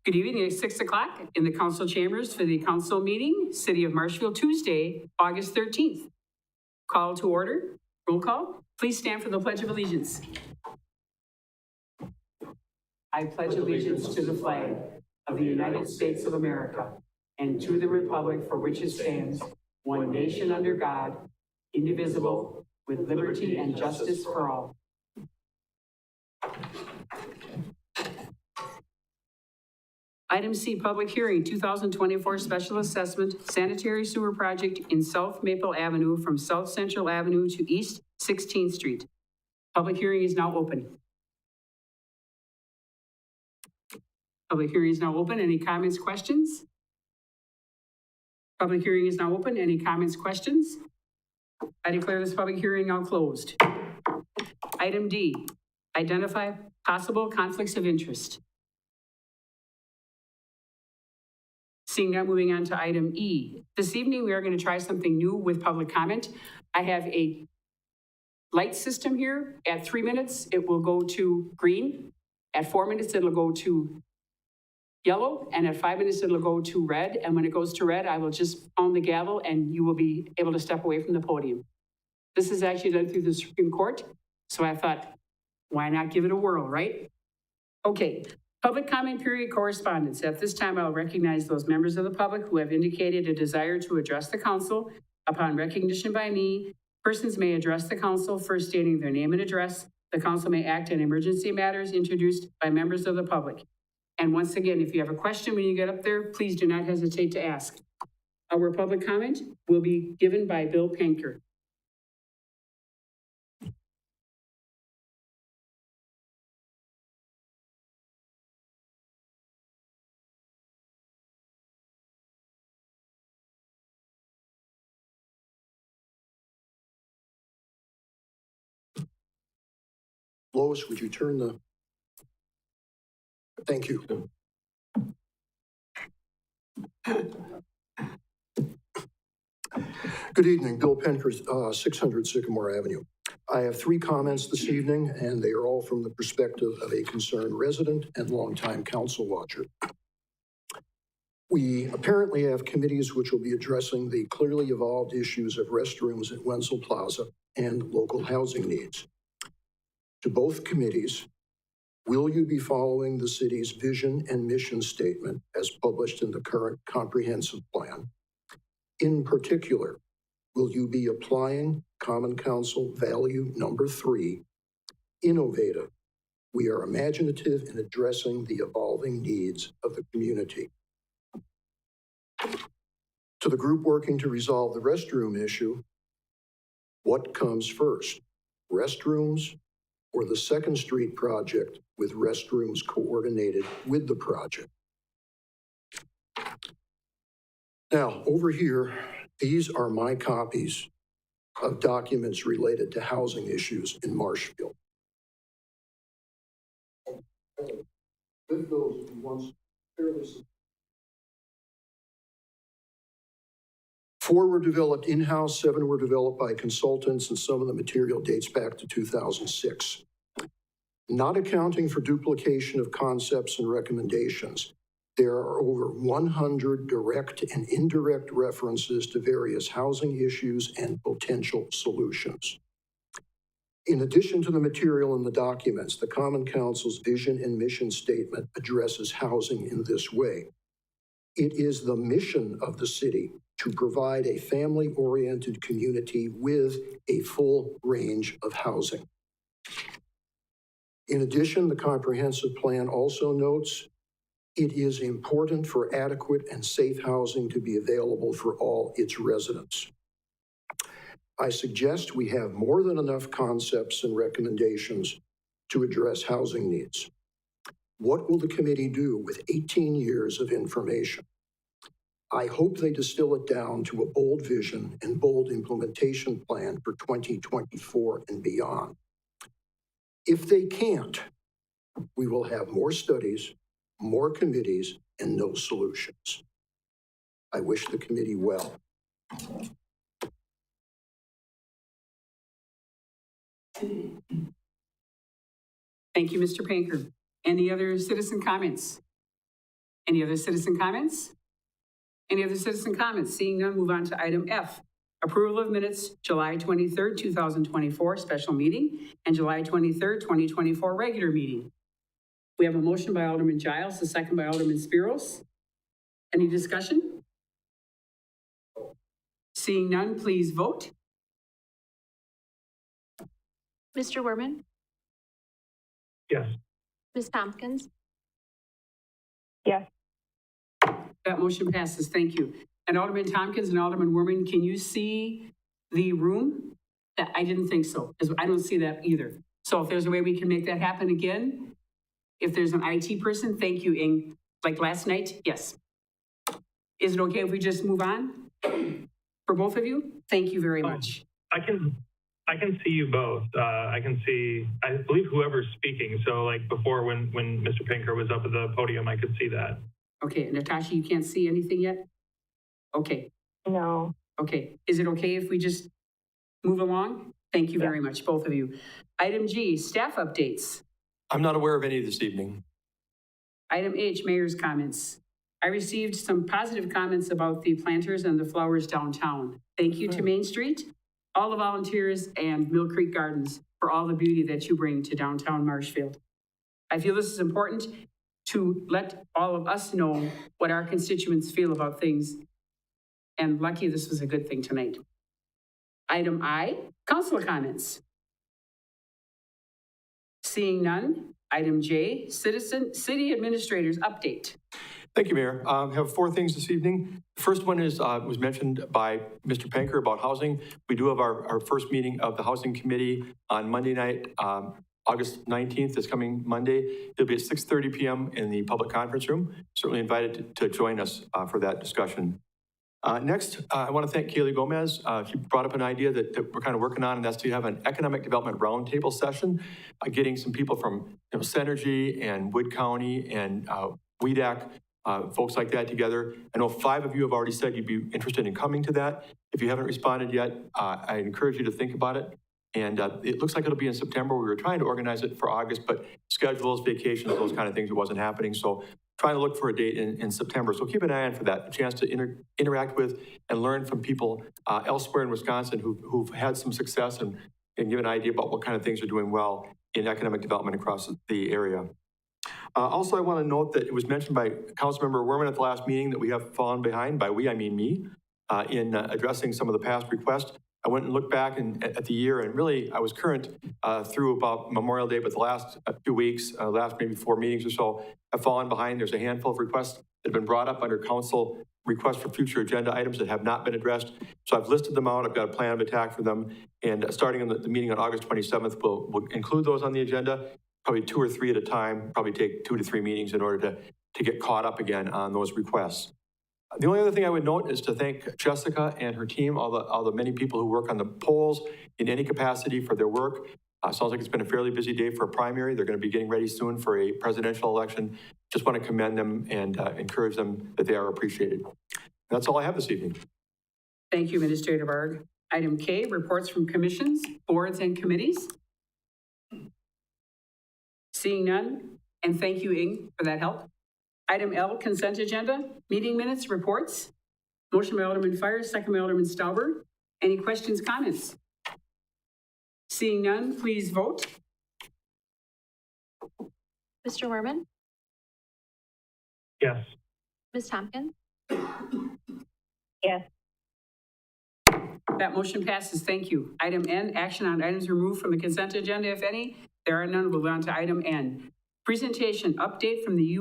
Good evening at 6 o'clock in the council chambers for the council meeting, City of Marshfield, Tuesday, August 13th. Call to order, roll call. Please stand for the Pledge of Allegiance. I pledge allegiance to the flag of the United States of America and to the republic for which it stands, one nation under God, indivisible, with liberty and justice for all. Item C, public hearing, 2024 special assessment sanitary sewer project in South Maple Avenue from South Central Avenue to East 16th Street. Public hearing is now open. Public hearing is now open. Any comments, questions? Public hearing is now open. Any comments, questions? I declare this public hearing now closed. Item D, identify possible conflicts of interest. Seeing none, moving on to item E. This evening, we are going to try something new with public comment. I have a light system here. At 3 minutes, it will go to green. At 4 minutes, it'll go to yellow. And at 5 minutes, it'll go to red. And when it goes to red, I will just pound the gavel and you will be able to step away from the podium. This is actually done through the Supreme Court. So I thought, why not give it a whirl, right? Okay. Public comment period correspondence. At this time, I'll recognize those members of the public who have indicated a desire to address the council. Upon recognition by me, persons may address the council first stating their name and address. The council may act on emergency matters introduced by members of the public. And once again, if you have a question when you get up there, please do not hesitate to ask. Our public comment will be given by Bill Panker. Lois, would you turn the... Thank you. Good evening, Bill Penker, 600 Sycamore Avenue. I have 3 comments this evening, and they are all from the perspective of a concerned resident and longtime council watcher. We apparently have committees which will be addressing the clearly evolved issues of restrooms at Wenzel Plaza and local housing needs. To both committees, will you be following the city's vision and mission statement as published in the current comprehensive plan? In particular, will you be applying Common Council value number 3, innovative? We are imaginative in addressing the evolving needs of the community. To the group working to resolve the restroom issue, what comes first, restrooms or the 2nd Street project with restrooms coordinated with the project? Now, over here, these are my copies of documents related to housing issues in Marshfield. With those once fairly... 4 were developed in-house, 7 were developed by consultants, and some of the material dates back to 2006. Not accounting for duplication of concepts and recommendations, there are over 100 direct and indirect references to various housing issues and potential solutions. In addition to the material in the documents, the Common Council's vision and mission statement addresses housing in this way. It is the mission of the city to provide a family-oriented community with a full range of housing. In addition, the comprehensive plan also notes it is important for adequate and safe housing to be available for all its residents. I suggest we have more than enough concepts and recommendations to address housing needs. What will the committee do with 18 years of information? I hope they distill it down to a bold vision and bold implementation plan for 2024 and beyond. If they can't, we will have more studies, more committees, and no solutions. I wish the committee well. Thank you, Mr. Panker. Any other citizen comments? Any other citizen comments? Any other citizen comments? Seeing none, move on to item F. Approval of minutes, July 23rd, 2024, special meeting, and July 23rd, 2024, regular meeting. We have a motion by Alderman Giles, a second by Alderman Spiros. Any discussion? Seeing none, please vote. Mr. Werman? Yes. Ms. Tompkins? Yes. That motion passes. Thank you. And Alderman Tompkins and Alderman Werman, can you see the room? I didn't think so, because I don't see that either. So if there's a way we can make that happen again, if there's an IT person, thank you, Ing. Like last night, yes. Is it okay if we just move on for both of you? Thank you very much. I can see you both. I can see, I believe, whoever's speaking. So like before when Mr. Pinker was up at the podium, I could see that. Okay, Natasha, you can't see anything yet? Okay. No. Okay, is it okay if we just move along? Thank you very much, both of you. Item G, staff updates. I'm not aware of any this evening. Item H, mayor's comments. I received some positive comments about the planters and the flowers downtown. Thank you to Main Street, all the volunteers, and Mill Creek Gardens for all the beauty that you bring to downtown Marshfield. I feel this is important to let all of us know what our constituents feel about things. And lucky this was a good thing tonight. Item I, council comments. Seeing none. Item J, city administrators update. Thank you, Mayor. I have 4 things this evening. The first one is, was mentioned by Mr. Panker about housing. We do have our first meeting of the Housing Committee on Monday night, August 19th, this coming Monday. It'll be at 6:30 p.m. in the public conference room. Certainly invited to join us for that discussion. Next, I want to thank Kaylee Gomez. She brought up an idea that we're kind of working on, and that's to have an economic development roundtable session, getting some people from Synergy and Wood County and WEDAC, folks like that together. I know 5 of you have already said you'd be interested in coming to that. If you haven't responded yet, I encourage you to think about it. And it looks like it'll be in September. We were trying to organize it for August, but schedules, vacations, those kind of things, it wasn't happening. So trying to look for a date in September. So keep an eye on for that, a chance to interact with and learn from people elsewhere in Wisconsin who've had some success and give an idea about what kind of things are doing well in economic development across the area. Also, I want to note that it was mentioned by Councilmember Werman at the last meeting that we have fallen behind. By we, I mean me, in addressing some of the past requests. I went and looked back at the year, and really I was current through about Memorial Day, but the last few weeks, last maybe 4 meetings or so, have fallen behind. There's a handful of requests that have been brought up under council requests for future agenda items that have not been addressed. So I've listed them out. I've got a plan of attack for them. And starting in the meeting on August 27th, we'll include those on the agenda, probably 2 or 3 at a time, probably take 2 to 3 meetings in order to get caught up again on those requests. The only other thing I would note is to thank Jessica and her team, all the many people who work on the polls in any capacity for their work. Sounds like it's been a fairly busy day for a primary. They're going to be getting ready soon for a presidential election. Just want to commend them and encourage them that they are appreciated. That's all I have this evening. Thank you, Administrator Barg. Item K, reports from commissions, boards, and committees. Seeing none, and thank you, Ing, for that help. Item L, consent agenda, meeting minutes, reports. Motion by Alderman Fires, second by Alderman Stauber. Any questions, comments? Seeing none, please vote. Mr. Werman? Yes. Ms. Tompkins? Yes. That motion passes. Thank you. Item N, action on items removed from the consent agenda, if any. There are none. We'll go on to item N. Presentation update from the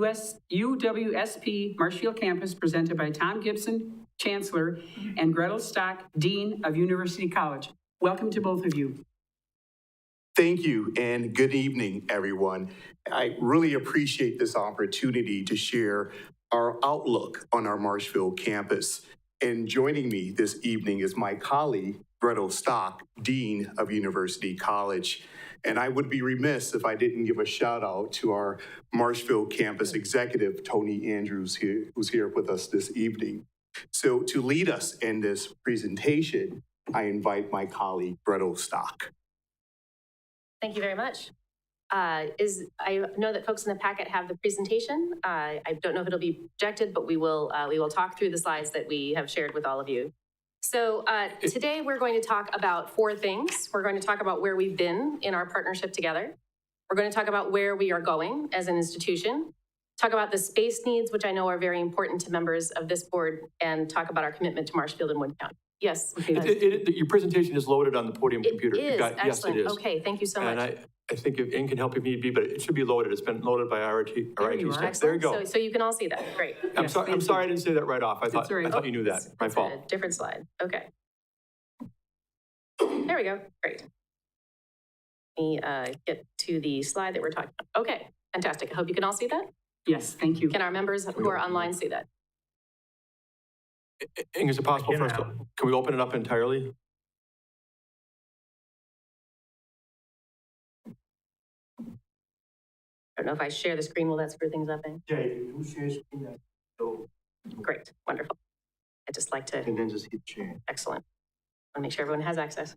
UWSP Marshfield campus presented by Tom Gibson, Chancellor, and Gretel Stock, Dean of University College. Welcome to both of you. Thank you, and good evening, everyone. I really appreciate this opportunity to share our outlook on our Marshfield campus. And joining me this evening is my colleague, Gretel Stock, Dean of University College. And I would be remiss if I didn't give a shout out to our Marshfield campus executive, Tony Andrews, who's here with us this evening. So to lead us in this presentation, I invite my colleague, Gretel Stock. Thank you very much. I know that folks in the packet have the presentation. I don't know if it'll be projected, but we will talk through the slides that we have shared with all of you. So today we're going to talk about 4 things. We're going to talk about where we've been in our partnership together. We're going to talk about where we are going as an institution, talk about the space needs, which I know are very important to members of this board, and talk about our commitment to Marshfield and Wood County. Yes. Your presentation is loaded on the podium computer. It is, Yes, excellent. it is. Okay, thank you so much. And I think if Ann can help if need be, but it should be loaded. It's been loaded by our IT staff. There you go. So you can all see that. Great. I'm sorry I didn't say that right off. I thought you knew that. My It's fault. a different slide. Okay. There we go. Great. Let me get to the slide that we're talking about. Okay, fantastic. I hope you can all see that. Yes, thank you. Can our members who are online see that? And is it possible for us to, can we open it up entirely? I don't know if I share the screen, will that screw things up? Yeah, you share screen that, so, Great, wonderful. I'd just like to, and then just hit share. excellent. Want to make sure everyone has access.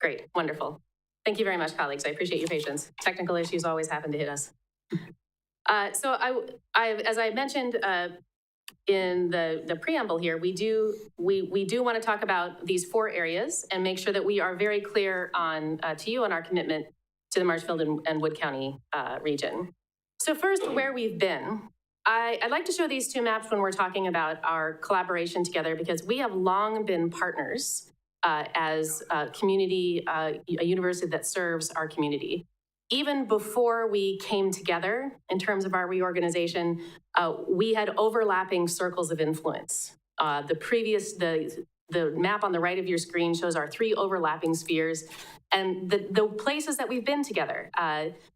Great, wonderful. Thank you very much, colleagues. I appreciate your patience. Technical issues always happen to hit us. So as I mentioned in the preamble here, we do want to talk about these 4 areas and make sure that we are very clear on to you on our commitment to the Marshfield and Wood County region. So first, where we've been. I'd like to show these 2 maps when we're talking about our collaboration together, because we have long been partners as a community, a university that serves our community. Even before we came together in terms of our reorganization, we had overlapping circles of influence. The map on the right of your screen shows our 3 overlapping spheres and the places that we've been together.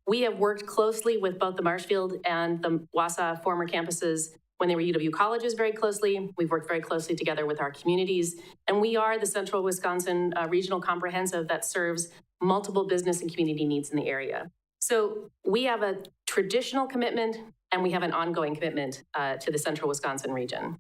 We have worked closely with both the Marshfield and the Wausau former campuses when they were UW colleges very closely. We've worked very closely together with our communities. And we are the Central Wisconsin Regional Comprehensive that serves multiple business and community needs in the area. So we have a traditional commitment and we have an ongoing commitment to the Central Wisconsin region.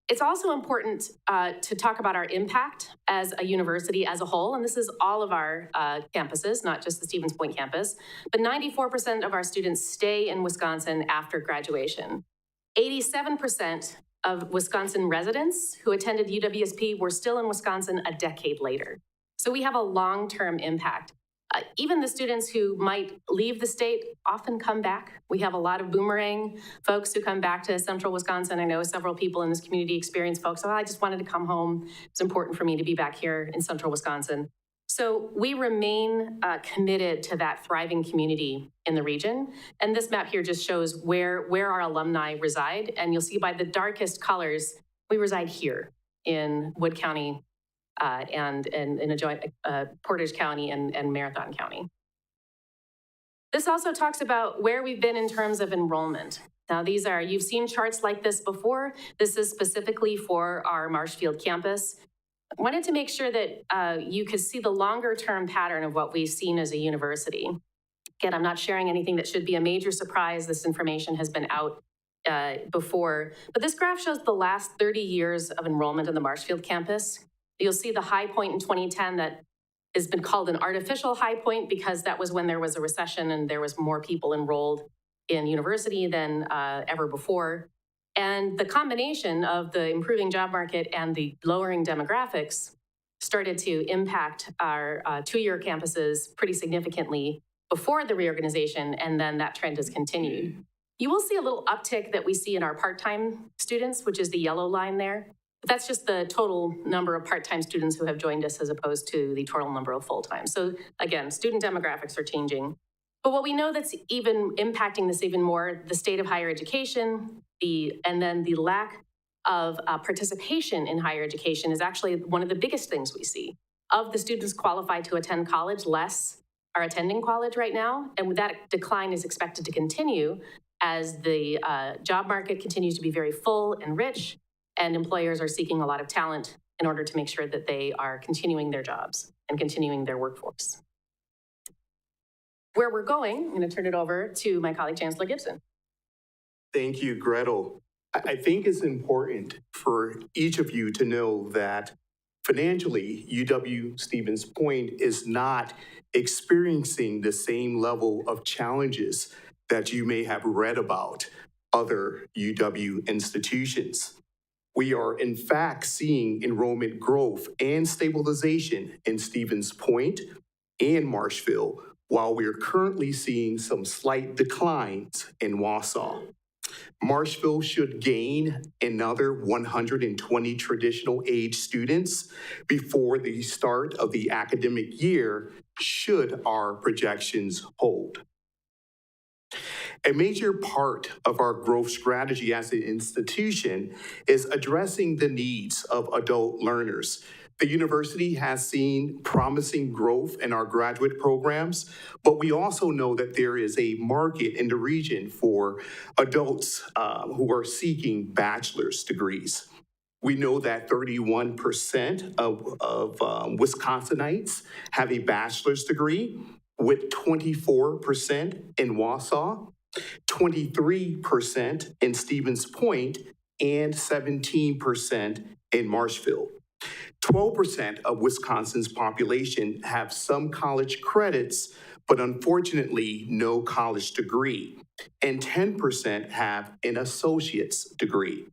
It's also important to talk about our impact as a university as a whole, and this is all of our campuses, not just the Stevens Point campus, but 94% of our students stay in Wisconsin after graduation. 87% of Wisconsin residents who attended UWSP were still in Wisconsin a decade later. So we have a long-term impact. Even the students who might leave the state often come back. We have a lot of boomerang folks who come back to Central Wisconsin. I know several people in this community experience folks, I just wanted to come home. It's important for me to be back here in Central Wisconsin. So we remain committed to that thriving community in the region. And this map here just shows where our alumni reside. And you'll see by the darkest colors, we reside here in Wood County, and in adjoining Portage County and Marathon County. This also talks about where we've been in terms of enrollment. Now you've seen charts like this before. This is specifically for our Marshfield campus. I wanted to make sure that you could see the longer term pattern of what we've seen as a university. Again, I'm not sharing anything that should be a major surprise. This information has been out before, but this graph shows the last 30 years of enrollment in the Marshfield campus. You'll see the high point in 2010 that has been called an artificial high point because that was when there was a recession and there was more people enrolled in university than ever before. And the combination of the improving job market and the lowering demographics started to impact our 2-year campuses pretty significantly before the reorganization, and then that trend has continued. You will see a little uptick that we see in our part-time students, which is the yellow line there. But that's just the total number of part-time students who have joined us as opposed to the total number of full-time. So again, student demographics are changing. But what we know that's even impacting this even more, the state of higher education, and then the lack of participation in higher education is actually one of the biggest things we see. Of the students qualified to attend college, less are attending college right now. And that decline is expected to continue as the job market continues to be very full and rich, and employers are seeking a lot of talent in order to make sure that they are continuing their jobs and continuing their workforce. Where we're going, I'm going to turn it over to my colleague, Chancellor Gibson. Thank you, Gretel. I think it's important for each of you to know that Financially, UW-Stevens Point is not experiencing the same level of challenges that you may have read about other UW institutions. We are in fact seeing enrollment growth and stabilization in Stevens Point and Marshfield, while we are currently seeing some slight declines in Wausau. Marshfield should gain another 120 traditional age students before the start of the academic year, should our projections hold. A major part of our growth strategy as an institution is addressing the needs of adult learners. The university has seen promising growth in our graduate programs, but we also know that there is a market in the region for adults who are seeking bachelor's degrees. We know that 31% of Wisconsinites have a bachelor's degree, with 24% in Wausau, 23% in Stevens Point, and 17% in Marshfield. 12% of Wisconsin's population have some college credits, but unfortunately no college degree, and 10% have an associate's degree.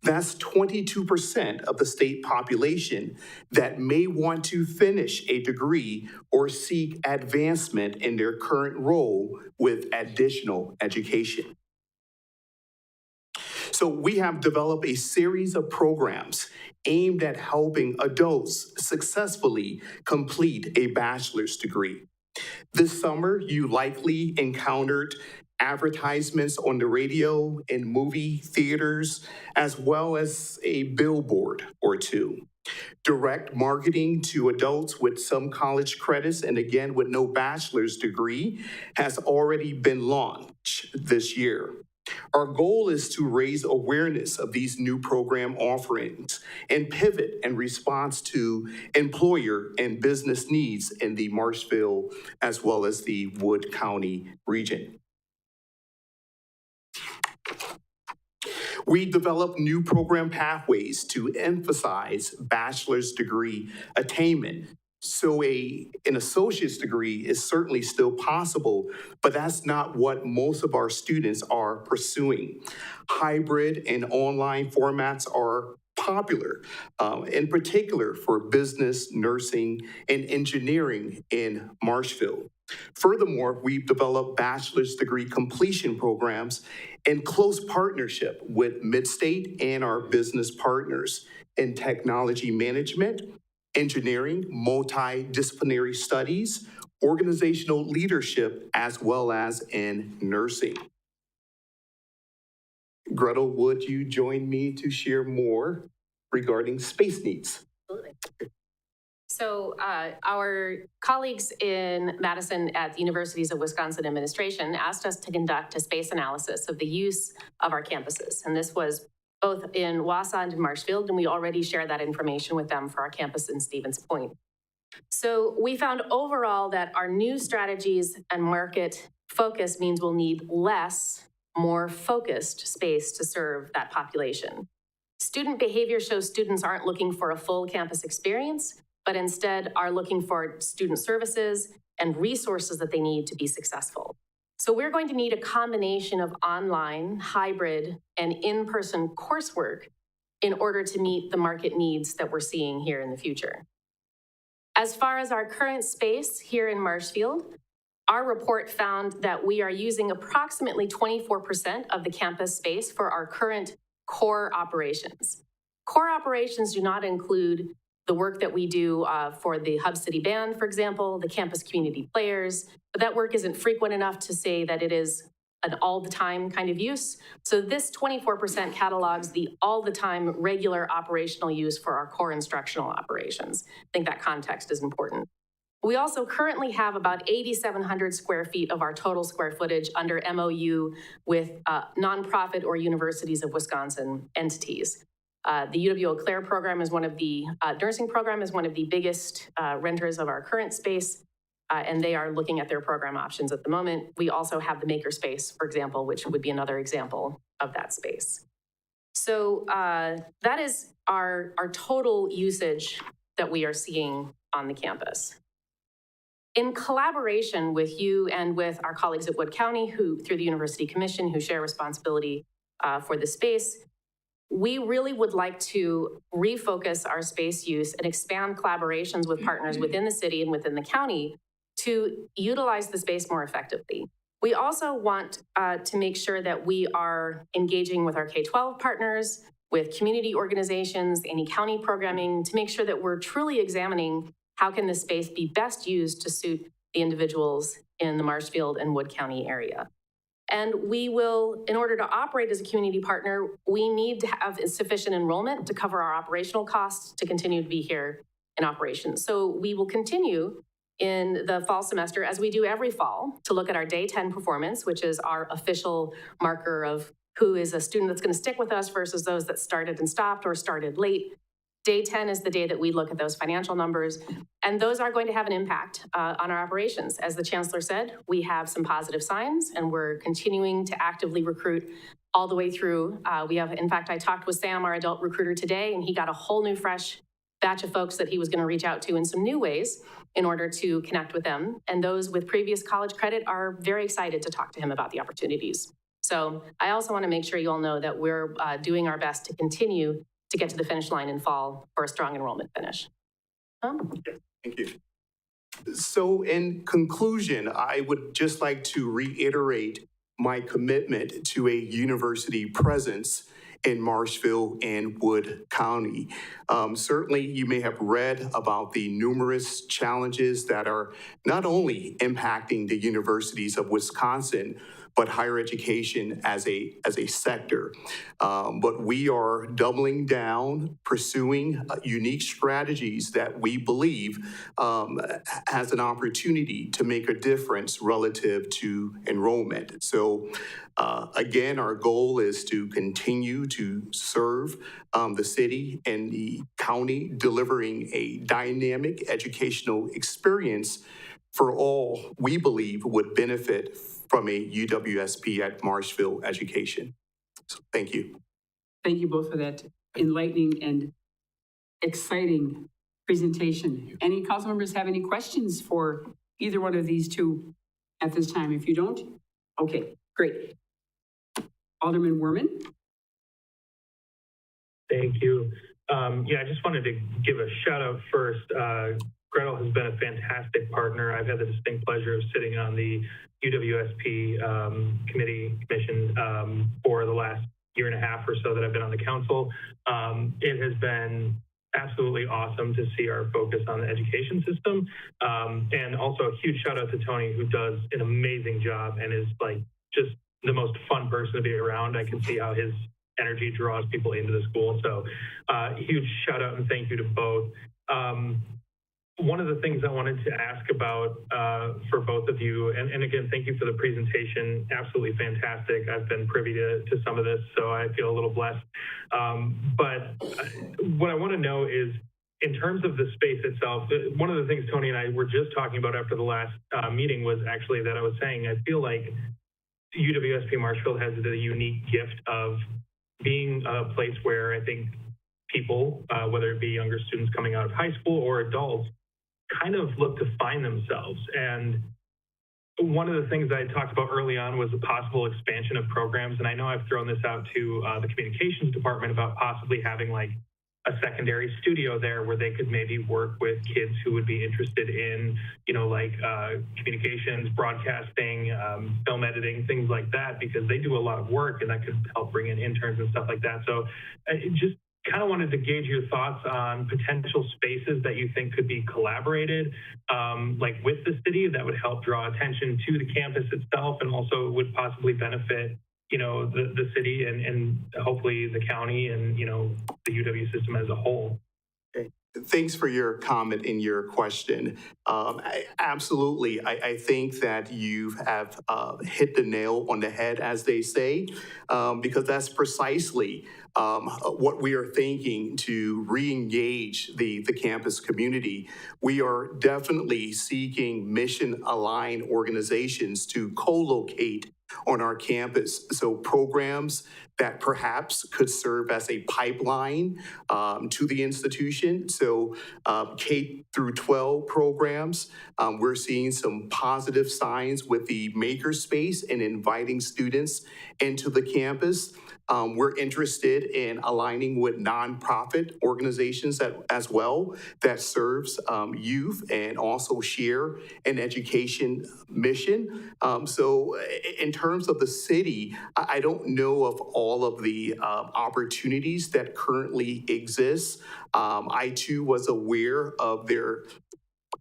That's 22% of the state population that may want to finish a degree or seek advancement in their current role with additional education. So we have developed a series of programs aimed at helping adults successfully complete a bachelor's degree. This summer, you likely encountered advertisements on the radio, in movie theaters, as well as a billboard or two. Direct marketing to adults with some college credits, and again with no bachelor's degree, has already been launched this year. Our goal is to raise awareness of these new program offerings and pivot in response to employer and business needs in the Marshfield as well as the Wood County region. We develop new program pathways to emphasize bachelor's degree attainment. So an associate's degree is certainly still possible, but that's not what most of our students are pursuing. Hybrid and online formats are popular, in particular for business, nursing, and engineering in Marshfield. Furthermore, we've developed bachelor's degree completion programs in close partnership with Midstate and our business partners in technology management, engineering, multidisciplinary studies, organizational leadership, as well as in nursing. Gretel, would you join me to share more regarding space needs? Absolutely. So our colleagues in Madison at the Universities of Wisconsin Administration asked us to conduct a space analysis of the use of our campuses. And this was both in Wausau and in Marshfield, and we already shared that information with them for our campus in Stevens Point. So we found overall that our new strategies and market focus means we'll need less, more focused space to serve that population. Student behavior shows students aren't looking for a full campus experience, but instead are looking for student services and resources that they need to be successful. So we're going to need a combination of online, hybrid, and in-person coursework in order to meet the market needs that we're seeing here in the future. As far as our current space here in Marshfield, our report found that we are using approximately 24% of the campus space for our current core operations. Core operations do not include the work that we do for the Hub City Band, for example, the campus community players, but that work isn't frequent enough to say that it is an all-the-time kind of use. So this 24% catalogs the all-the-time regular operational use for our core instructional operations. I think that context is important. We also currently have about 8,700 square feet of our total square footage under MOU with nonprofit or Universities of Wisconsin entities. The UW Eau Claire program is one of the, nursing program is one of the biggest renters of our current space, and they are looking at their program options at the moment. We also have the makerspace, for example, which would be another example of that space. So that is our total usage that we are seeing on the campus. In collaboration with you and with our colleagues at Wood County, who, through the University Commission, who share responsibility for the space, we really would like to refocus our space use and expand collaborations with partners within the city and within the county to utilize the space more effectively. We also want to make sure that we are engaging with our K-12 partners, with community organizations, any county programming, to make sure that we're truly examining how can this space be best used to suit the individuals in the Marshfield and Wood County area. And we will, in order to operate as a community partner, we need to have sufficient enrollment to cover our operational costs to continue to be here in operations. So we will continue in the fall semester, as we do every fall, to look at our day 10 performance, which is our official marker of who is a student that's going to stick with us versus those that started and stopped or started late. Day 10 is the day that we look at those financial numbers, and those are going to have an impact on our operations. As the chancellor said, we have some positive signs, and we're continuing to actively recruit all the way through. In fact, I talked with Sam, our adult recruiter, today, and he got a whole new fresh batch of folks that he was going to reach out to in some new ways in order to connect with them. And those with previous college credit are very excited to talk to him about the opportunities. So I also want to make sure you all know that we're doing our best to continue to get to the finish line in fall for a strong enrollment finish. Thank you. So in conclusion, I would just like to reiterate my commitment to a university presence in Marshfield and Wood County. Certainly, you may have read about the numerous challenges that are not only impacting the universities of Wisconsin, but higher education as a sector. But we are doubling down, pursuing unique strategies that we believe has an opportunity to make a difference relative to enrollment. So again, our goal is to continue to serve the city and the county, delivering a dynamic educational experience for all we believe would benefit from a UWSP at Marshfield education. So thank you. Thank you both for that enlightening and exciting presentation. Any council members have any questions for either one of these two at this time? If you don't, okay, great. Alderman Werman. Thank you. I just wanted to give a shout out first. Gretel has been a fantastic partner. I've had the distinct pleasure of sitting on the UWSP commission for the last year and a half or so that I've been on the council. It has been absolutely awesome to see our focus on the education system. And also a huge shout out to Tony, who does an amazing job and is like just the most fun person to be around. I can see how his energy draws people into the school. So huge shout out and thank you to both. One of the things I wanted to ask about for both of you, and again, thank you for the presentation, absolutely fantastic. I've been privy to some of this, so I feel a little blessed. But what I want to know is, in terms of the space itself, one of the things Tony and I were just talking about after the last meeting was actually that I was saying, I feel like UWSP Marshfield has the unique gift of being a place where I think people, whether it be younger students coming out of high school or adults, kind of look to find themselves. And one of the things I talked about early on was the possible expansion of programs. And I know I've thrown this out to the communications department about possibly having like a secondary studio there where they could maybe work with kids who would be interested in, communications, broadcasting, film editing, things like that, because they do a lot of work and that could help bring in interns and stuff like that. So just kind of wanted to gauge your thoughts on potential spaces that you think could be collaborated, with the city, that would help draw attention to the campus itself and also would possibly benefit, the city and hopefully the county and, the UW system as a whole. Okay. Thanks for your comment and your question. Absolutely. I think that you have hit the nail on the head, as they say, because that's precisely what we are thinking to re-engage the campus community. We are definitely seeking mission-aligned organizations to co-locate on our campus. So programs that perhaps could serve as a pipeline to the institution. So K through 12 programs, we're seeing some positive signs with the makerspace and inviting students into the campus. We're interested in aligning with nonprofit organizations as well that serves youth and also share an education mission. So in terms of the city, I don't know of all of the opportunities that currently exist. I too was aware of there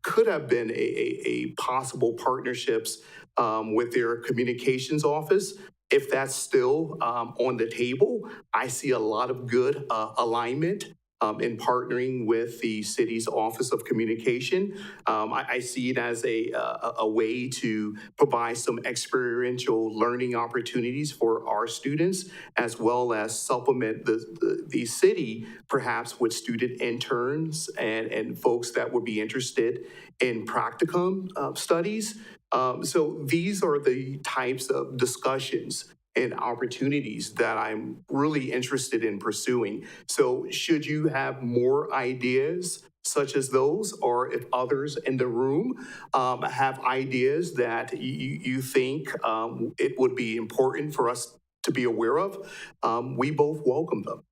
could have been a possible partnerships with their communications office. If that's still on the table, I see a lot of good alignment in partnering with the city's Office of Communication. I see it as a way to provide some experiential learning opportunities for our students, as well as supplement the city perhaps with student interns and folks that would be interested in practicum studies. So these are the types of discussions and opportunities that I'm really interested in pursuing. So should you have more ideas such as those, or if others in the room have ideas that you think it would be important for us to be aware of, we both welcome them.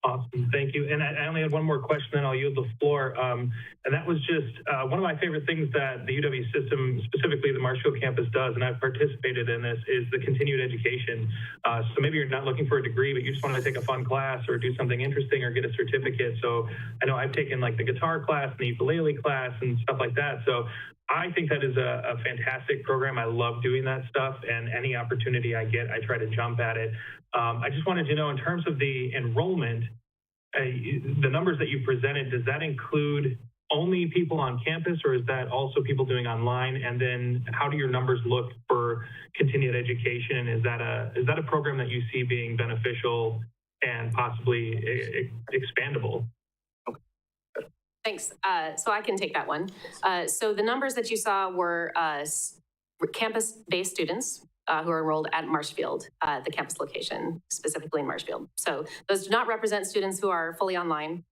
Awesome, thank you. And I only had one more question, then I'll yield the floor. And that was just one of my favorite things that the UW system, specifically the Marshfield campus, does, and I've participated in this, is the continued education. So maybe you're not looking for a degree, but you just want to take a fun class or do something interesting or get a certificate. So I know I've taken like the guitar class and the ukulele class and stuff like that. So I think that is a fantastic program. I love doing that stuff, and any opportunity I get, I try to jump at it. I just wanted to know, in terms of the enrollment, the numbers that you presented, does that include only people on campus, or is that also people doing online? And then how do your numbers look for continued education? Is that a program that you see being beneficial and possibly expandable? Thanks. So I can take that one. So the numbers that you saw were campus-based students who are enrolled at Marshfield, the campus location, specifically in Marshfield. So those do not represent students who are fully online.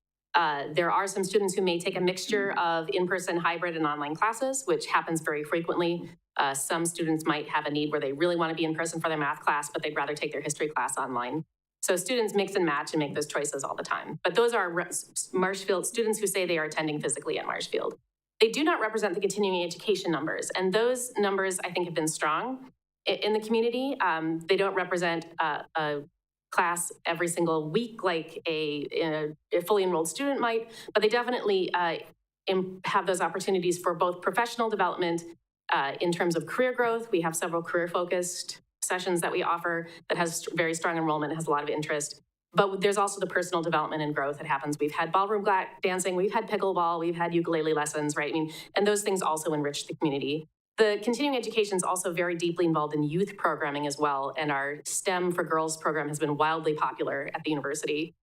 There are some students who may take a mixture of in-person, hybrid, and online classes, which happens very frequently. Some students might have a need where they really want to be in person for their math class, but they'd rather take their history class online. So students mix and match and make those choices all the time. But those are Marshfield students who say they are attending physically at Marshfield. They do not represent the continuing education numbers, and those numbers, I think, have been strong in the community. They don't represent a class every single week like a fully enrolled student might, but they definitely have those opportunities for both professional development in terms of career growth. We have several career-focused sessions that we offer that has very strong enrollment, has a lot of interest. But there's also the personal development and growth that happens. We've had ballroom dancing, we've had pickleball, we've had ukulele lessons, right? I mean, and those things also enrich the community. The continuing education is also very deeply involved in youth programming as well, and our STEM for Girls program has been wildly popular at the university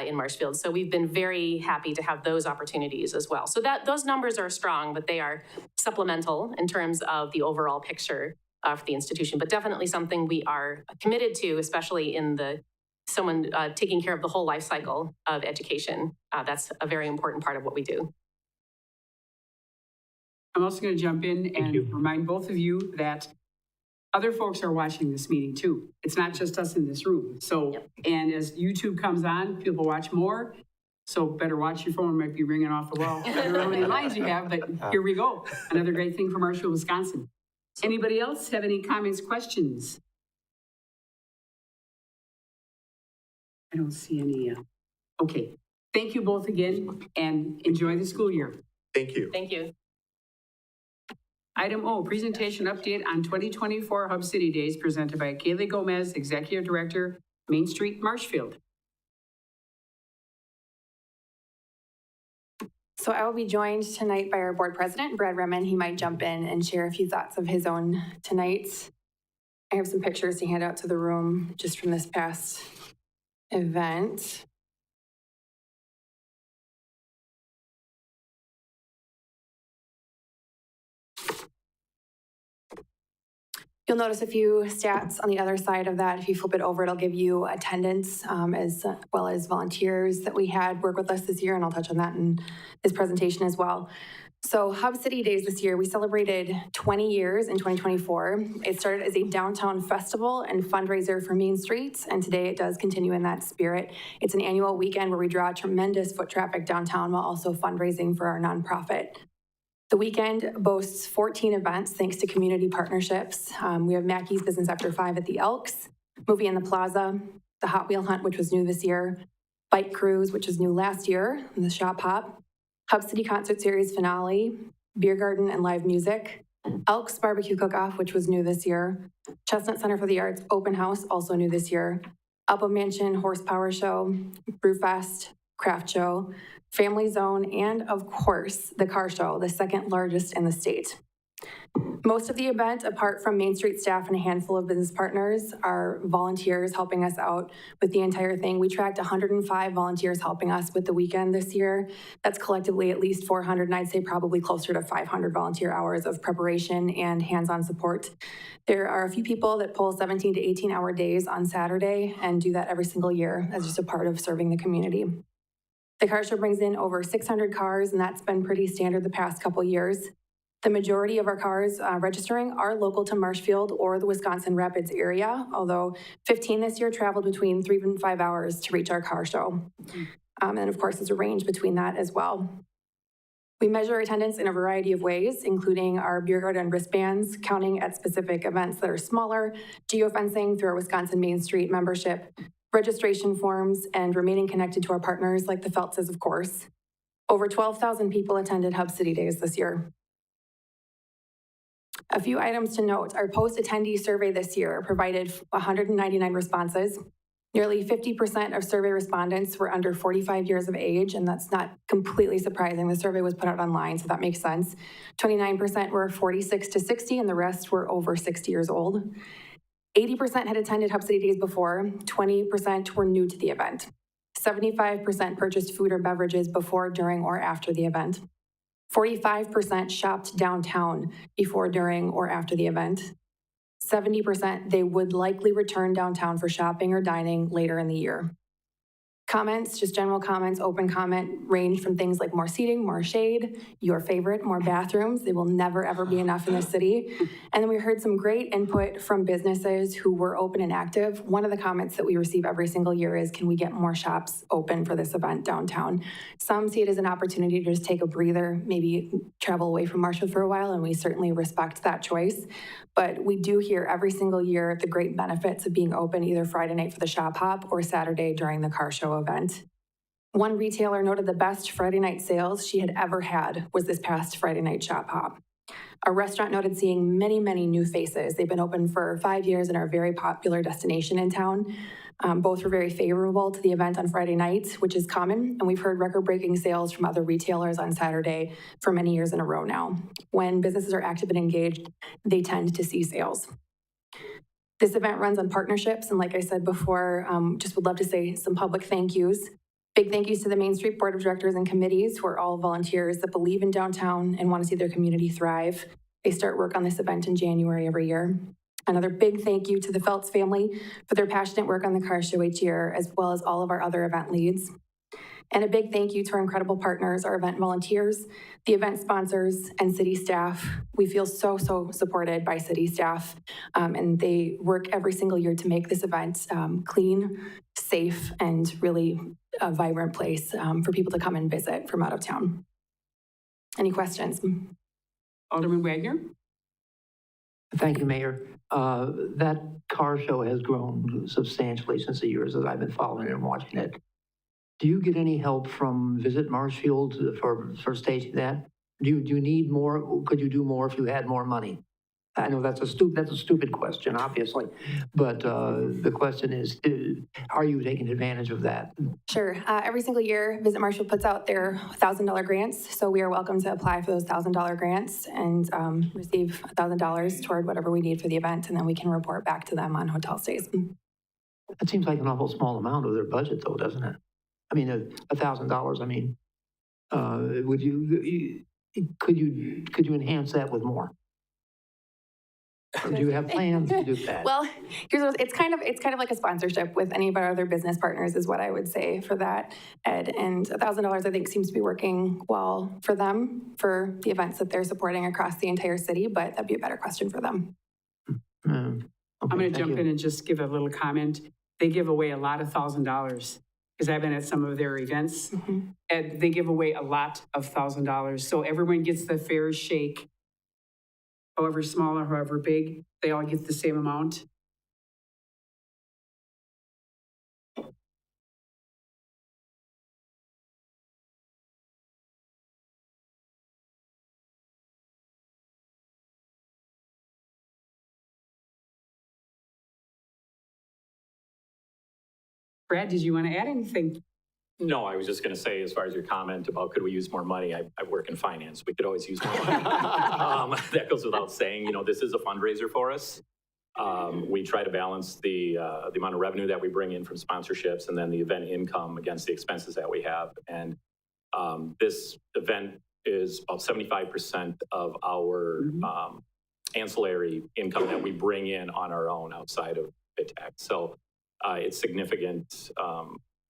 in Marshfield. So we've been very happy to have those opportunities as well. So those numbers are strong, but they are supplemental in terms of the overall picture for the institution, but definitely something we are committed to, especially in someone taking care of the whole life cycle of education. That's a very important part of what we do. I'm also going to jump in and remind both of you that other folks are watching this meeting too. It's not just us in this room. So, and as YouTube comes on, people watch more. So better watch your phone, might be ringing off the wall. I don't know how many lines you have, but here we go. Another great thing for Marshfield, Wisconsin. Anybody else have any comments, questions? I don't see any. Okay. Thank you both again, and enjoy the school year. Thank you. Thank you. Item O, presentation update on 2024 Hub City Days presented by Kaylee Gomez, Executive Director, Main Street, Marshfield. So I will be joined tonight by our board president, Brad Remen. He might jump in and share a few thoughts of his own tonight. I have some pictures to hand out to the room just from this past event. You'll notice a few stats on the other side of that. If you flip it over, it'll give you attendance as well as volunteers that we had work with us this year, and I'll touch on that in this presentation as well. So Hub City Days this year, we celebrated 20 years in 2024. It started as a downtown festival and fundraiser for Main Street, and today it does continue in that spirit. It's an annual weekend where we draw tremendous foot traffic downtown while also fundraising for our nonprofit. The weekend boasts 14 events thanks to community partnerships. We have Mackey's Business After 5 at the Elks, Movie in the Plaza, the Hot Wheel Hunt, which was new this year, Bike Cruise, which was new last year, and the Shop Hop, Hub City Concert Series finale, Beer Garden and live music, Elks Barbecue Cook-Off, which was new this year, Chestnut Center for the Arts Open House, also new this year, Alpo Mansion Horsepower Show, Brewfest, Craft Show, Family Zone, and of course, the car show, the second largest in the state. Most of the event, apart from Main Street staff and a handful of business partners, are volunteers helping us out with the entire thing. We tracked 105 volunteers helping us with the weekend this year. That's collectively at least 400, and I'd say probably closer to 500 volunteer hours of preparation and hands-on support. There are a few people that pull 17 to 18-hour days on Saturday and do that every single year as just a part of serving the community. The car show brings in over 600 cars, and that's been pretty standard the past couple years. The majority of our cars registering are local to Marshfield or the Wisconsin Rapids area, although 15 this year traveled between 3 and 5 hours to reach our car show. And of course, there's a range between that as well. We measure attendance in a variety of ways, including our beer garden wristbands, counting at specific events that are smaller, geofencing through our Wisconsin Main Street membership, registration forms, and remaining connected to our partners like the Feltzes, of course. Over 12,000 people attended Hub City Days this year. A few items to note. Our post-attendee survey this year provided 199 responses. Nearly 50% of survey respondents were under 45 years of age, and that's not completely surprising. The survey was put out online, so that makes sense. 29% were 46 to 60, and the rest were over 60 years old. 80% had attended Hub City Days before, 20% were new to the event. 75% purchased food or beverages before, during, or after the event. 45% shopped downtown before, during, or after the event. 70% they would likely return downtown for shopping or dining later in the year. Comments, just general comments, open comment, range from things like more seating, more shade, your favorite, more bathrooms. They will never, ever be enough in the city. And then we heard some great input from businesses who were open and active. One of the comments that we receive every single year is, can we get more shops open for this event downtown? Some see it as an opportunity to just take a breather, maybe travel away from Marshfield for a while, and we certainly respect that choice. But we do hear every single year the great benefits of being open either Friday night for the shop hop or Saturday during the car show event. One retailer noted the best Friday night sales she had ever had was this past Friday night shop hop. A restaurant noted seeing many, many new faces. They've been open for 5 years and are a very popular destination in town. Both were very favorable to the event on Friday night, which is common, and we've heard record-breaking sales from other retailers on Saturday for many years in a row now. When businesses are active and engaged, they tend to see sales. This event runs on partnerships, and like I said before, just would love to say some public thank yous. Big thank yous to the Main Street Board of Directors and committees, who are all volunteers that believe in downtown and want to see their community thrive. They start work on this event in January every year. Another big thank you to the Feltz family for their passionate work on the car show each year, as well as all of our other event leads. And a big thank you to our incredible partners, our event volunteers, the event sponsors, and city staff. We feel so supported by city staff, and they work every single year to make this event clean, safe, and really a vibrant place for people to come and visit from out of town. Any questions? Alderman Wagner? Thank you, Mayor. That car show has grown substantially since the years that I've been following and watching it. Do you get any help from Visit Marshfield for staging that? Do you need more? Could you do more if you had more money? I know that's a stupid question, obviously, but the question is, are you taking advantage of that? Sure. Every single year, Visit Marshfield puts out their $1,000 grants, so we are welcome to apply for those $1,000 grants and receive $1,000 toward whatever we need for the event, and then we can report back to them on hotel stays. That seems like an awful small amount of their budget, though, doesn't it? I mean, $1,000. I mean, could you enhance that with more? Or do you have plans to do that? Well, it's kind of like a sponsorship with any of our other business partners is what I would say for that, Ed. And $1,000 I think seems to be working well for them for the events that they're supporting across the entire city, but that'd be a better question for them. I'm going to jump in and just give a little comment. They give away a lot of $1,000 because I've been at some of their events, and they give away a lot of $1,000. So everyone gets the fair shake, however small or however big, they all get the same amount. Brad, did you want to add anything? No, I was just going to say, as far as your comment about could we use more money, I work in finance. We could always use more money. That goes without saying. You know, this is a fundraiser for us. We try to balance the amount of revenue that we bring in from sponsorships and then the event income against the expenses that we have. And this event is about 75% of our ancillary income that we bring in on our own outside of BidTax. So it's significant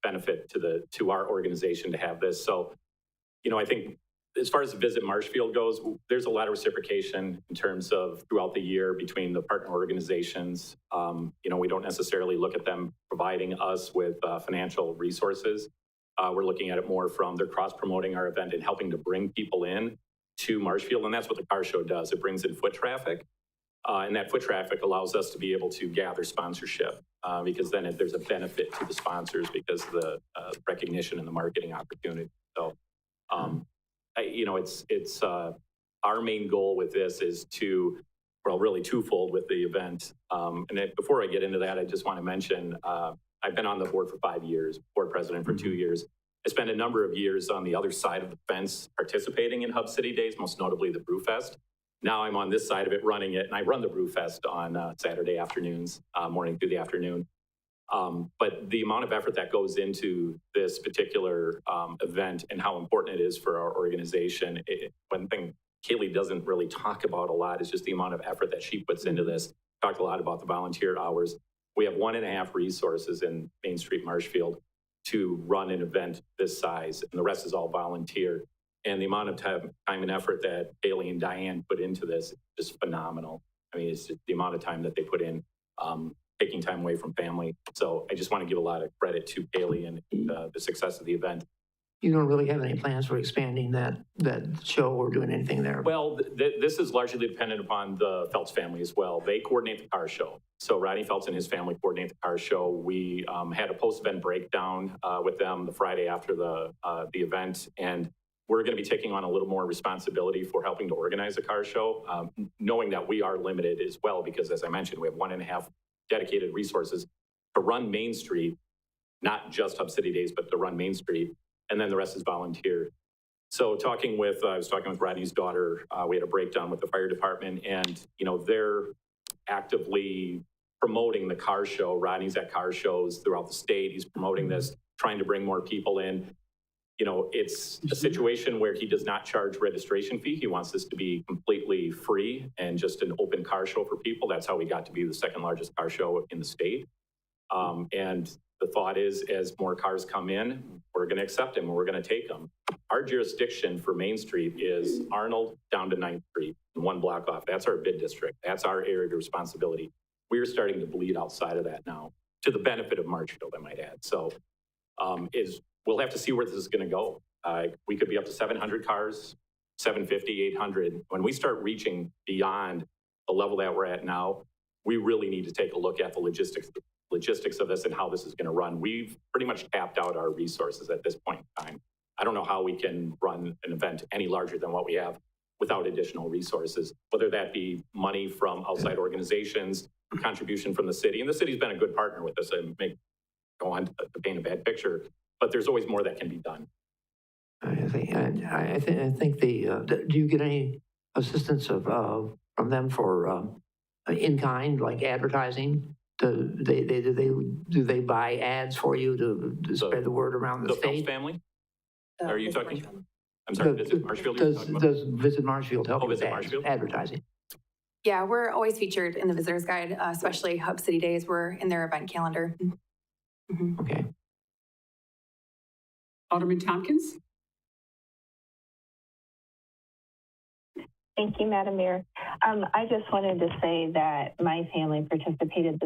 benefit to our organization to have this. So, you know, I think as far as Visit Marshfield goes, there's a lot of reciprocation in terms of throughout the year between the partner organizations. You know, we don't necessarily look at them providing us with financial resources. We're looking at it more from they're cross-promoting our event and helping to bring people in to Marshfield. And that's what the car show does. It brings in foot traffic. And that foot traffic allows us to be able to gather sponsorship because then there's a benefit to the sponsors because of the recognition and the marketing opportunity. So, you know, it's our main goal with this is to, well, really twofold with the event. Before I get into that, I just want to mention, I've been on the board for 5 years, board president for 2 years. I spent a number of years on the other side of the fence participating in Hub City Days, most notably the Brewfest. Now I'm on this side of it running it, and I run the Brewfest on Saturday afternoons, morning through the afternoon. But the amount of effort that goes into this particular event and how important it is for our organization, one thing Kaylee doesn't really talk about a lot is just the amount of effort that she puts into this. Talked a lot about the volunteer hours. We have 1.5 resources in Main Street Marshfield to run an event this size, and the rest is all volunteer. And the amount of time and effort that Kaylee and Diane put into this is phenomenal. I mean, it's just the amount of time that they put in, taking time away from family. So I just want to give a lot of credit to Kaylee and the success of the event. You don't really have any plans for expanding that show or doing anything there? Well, this is largely dependent upon the Feltz family as well. They coordinate the car show. So Rodney Feltz and his family coordinate the car show. We had a post-event breakdown with them the Friday after the event, and we're going to be taking on a little more responsibility for helping to organize the car show, knowing that we are limited as well, because as I mentioned, we have 1.5 dedicated resources to run Main Street, not just Hub City Days, but to run Main Street, and then the rest is volunteer. So I was talking with Rodney's daughter, we had a breakdown with the fire department, and you know, they're actively promoting the car show. Rodney's at car shows throughout the state. He's promoting this, trying to bring more people in. You know, it's a situation where he does not charge registration fee. He wants this to be completely free and just an open car show for people. That's how we got to be the second largest car show in the state. And the thought is, as more cars come in, we're going to accept them and we're going to take them. Our jurisdiction for Main Street is Arnold down to 9th Street, and 1 block off. That's our bid district. That's our area of responsibility. We are starting to bleed outside of that now, to the benefit of Marshfield, I might add. So we'll have to see where this is going to go. We could be up to 700 cars, 750, 800. When we start reaching beyond the level that we're at now, we really need to take a look at the logistics of this and how this is going to run. We've pretty much tapped out our resources at this point in time. I don't know how we can run an event any larger than what we have without additional resources, whether that be money from outside organizations, contribution from the city. And the city's been a good partner with us and go on to paint a bad picture. But there's always more that can be done. I think do you get any assistance from them for in kind, like advertising? Do they buy ads for you to spread the word around the state? The Feltz family? Are you talking? I'm sorry, Visit Marshfield? Does Visit Marshfield help with Visit Marshfield? Advertising? Yeah, we're always featured in the visitor's guide, especially Hub City Days. We're in their event calendar. Mhm. Okay. Alderman Tompkins? Thank you, Madam Mayor. I just wanted to say that my family participated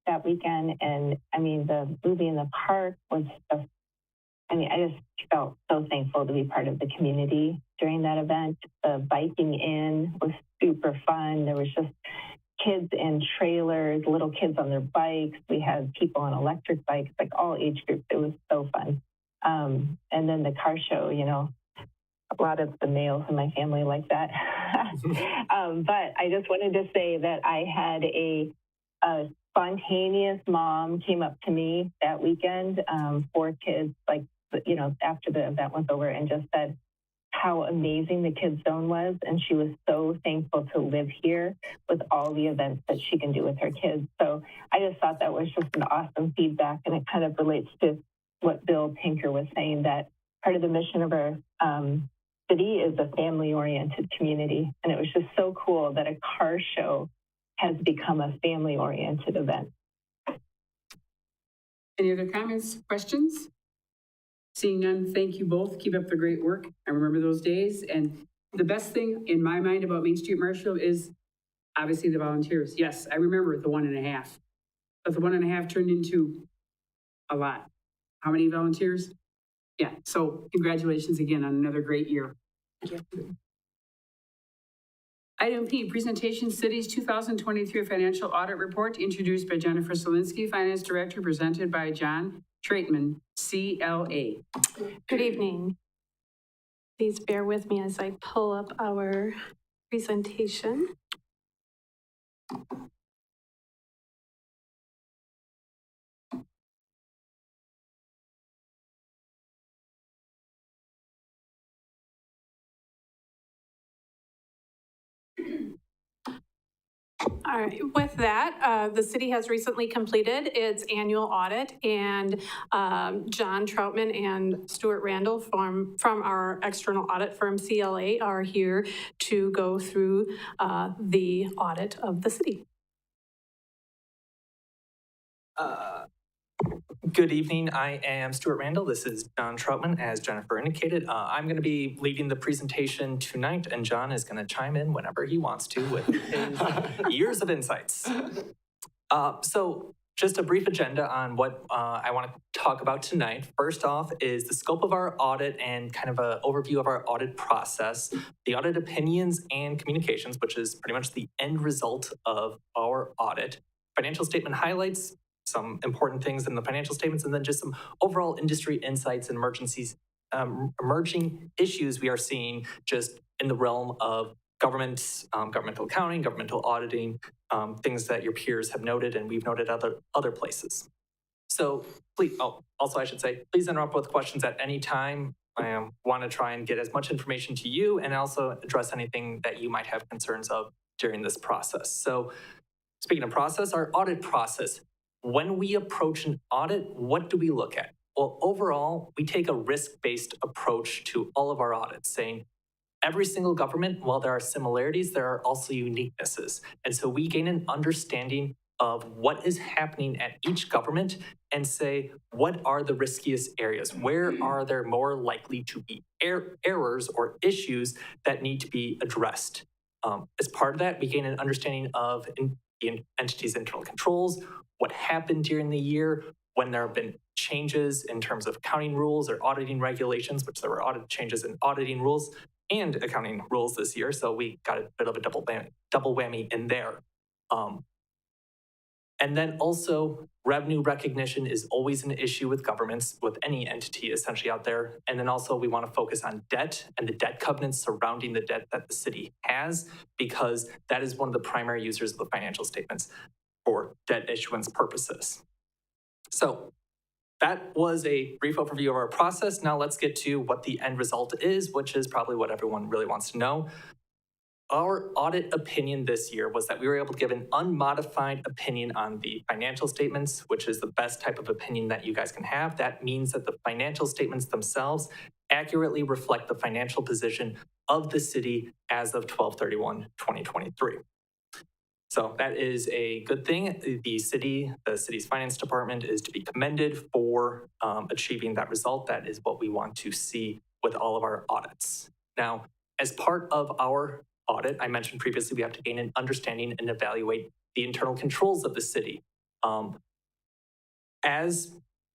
that weekend, and I mean, the movie in the park was just, I mean, I just felt so thankful to be part of the community during that event. The biking in was super fun. There was just kids in trailers, little kids on their bikes. We had people on electric bikes, like all age groups. It was so fun. And then the car show, you know, a lot of the males in my family like that. But I just wanted to say that I had a spontaneous mom came up to me that weekend, 4 kids, like, you know, after the event was over, and just said how amazing the kids zone was. And she was so thankful to live here with all the events that she can do with her kids. So I just thought that was just an awesome feedback. And it kind of relates to what Bill Pinker was saying, that part of the mission of our city is a family-oriented community. And it was just so cool that a car show has become a family-oriented event. Any other comments, questions? Seeing none, thank you both. Keep up the great work. I remember those days. And the best thing in my mind about Main Street Marshfield is obviously the volunteers. Yes, I remember the 1.5, but the 1.5 turned into a lot. How many volunteers? Yeah, so congratulations again on another great year. Thank you. Item P, presentation City's 2023 Financial Audit Report, introduced by Jennifer Solinsky, Finance Director, presented by John Traitman, CLA. Good evening. Please bear with me as I pull up our presentation. All right, with that, the city has recently completed its annual audit, and John Troutman and Stuart Randall from our external audit firm CLA are here to go through the audit of the city. Good evening, I am Stuart Randall. This is John Troutman, as Jennifer indicated. I'm going to be leading the presentation tonight, and John is going to chime in whenever he wants to with his years of insights. So just a brief agenda on what I want to talk about tonight. First off is the scope of our audit and kind of an overview of our audit process, the audit opinions and communications, which is pretty much the end result of our audit, financial statement highlights, some important things in the financial statements, and then just some overall industry insights and emerging issues we are seeing just in the realm of government, governmental accounting, governmental auditing, things that your peers have noted and we've noted other places. So please, also I should say, please interrupt with questions at any time. I want to try and get as much information to you and also address anything that you might have concerns of during this process. So speaking of process, our audit process. When we approach an audit, what do we look at? Well, overall, we take a risk-based approach to all of our audits, saying every single government, while there are similarities, there are also uniquenesses. And so we gain an understanding of what is happening at each government and say, what are the riskiest areas? Where are there more likely to be errors or issues that need to be addressed? As part of that, we gain an understanding of the entity's internal controls, what happened during the year, when there have been changes in terms of accounting rules or auditing regulations, which there were audit changes in auditing rules and accounting rules this year. So we got a bit of a double whammy in there. And then also revenue recognition is always an issue with governments, with any entity essentially out there. And then also we want to focus on debt and the debt covenants surrounding the debt that the city has, because that is one of the primary users of the financial statements for debt issuance purposes. So that was a brief overview of our process. Now let's get to what the end result is, which is probably what everyone really wants to know. Our audit opinion this year was that we were able to give an unmodified opinion on the financial statements, which is the best type of opinion that you guys can have. That means that the financial statements themselves accurately reflect the financial position of the city as of 12/31/2023. So that is a good thing. The city's finance department is to be commended for achieving that result. That is what we want to see with all of our audits. Now, as part of our audit, I mentioned previously, we have to gain an understanding and evaluate the internal controls of the city. As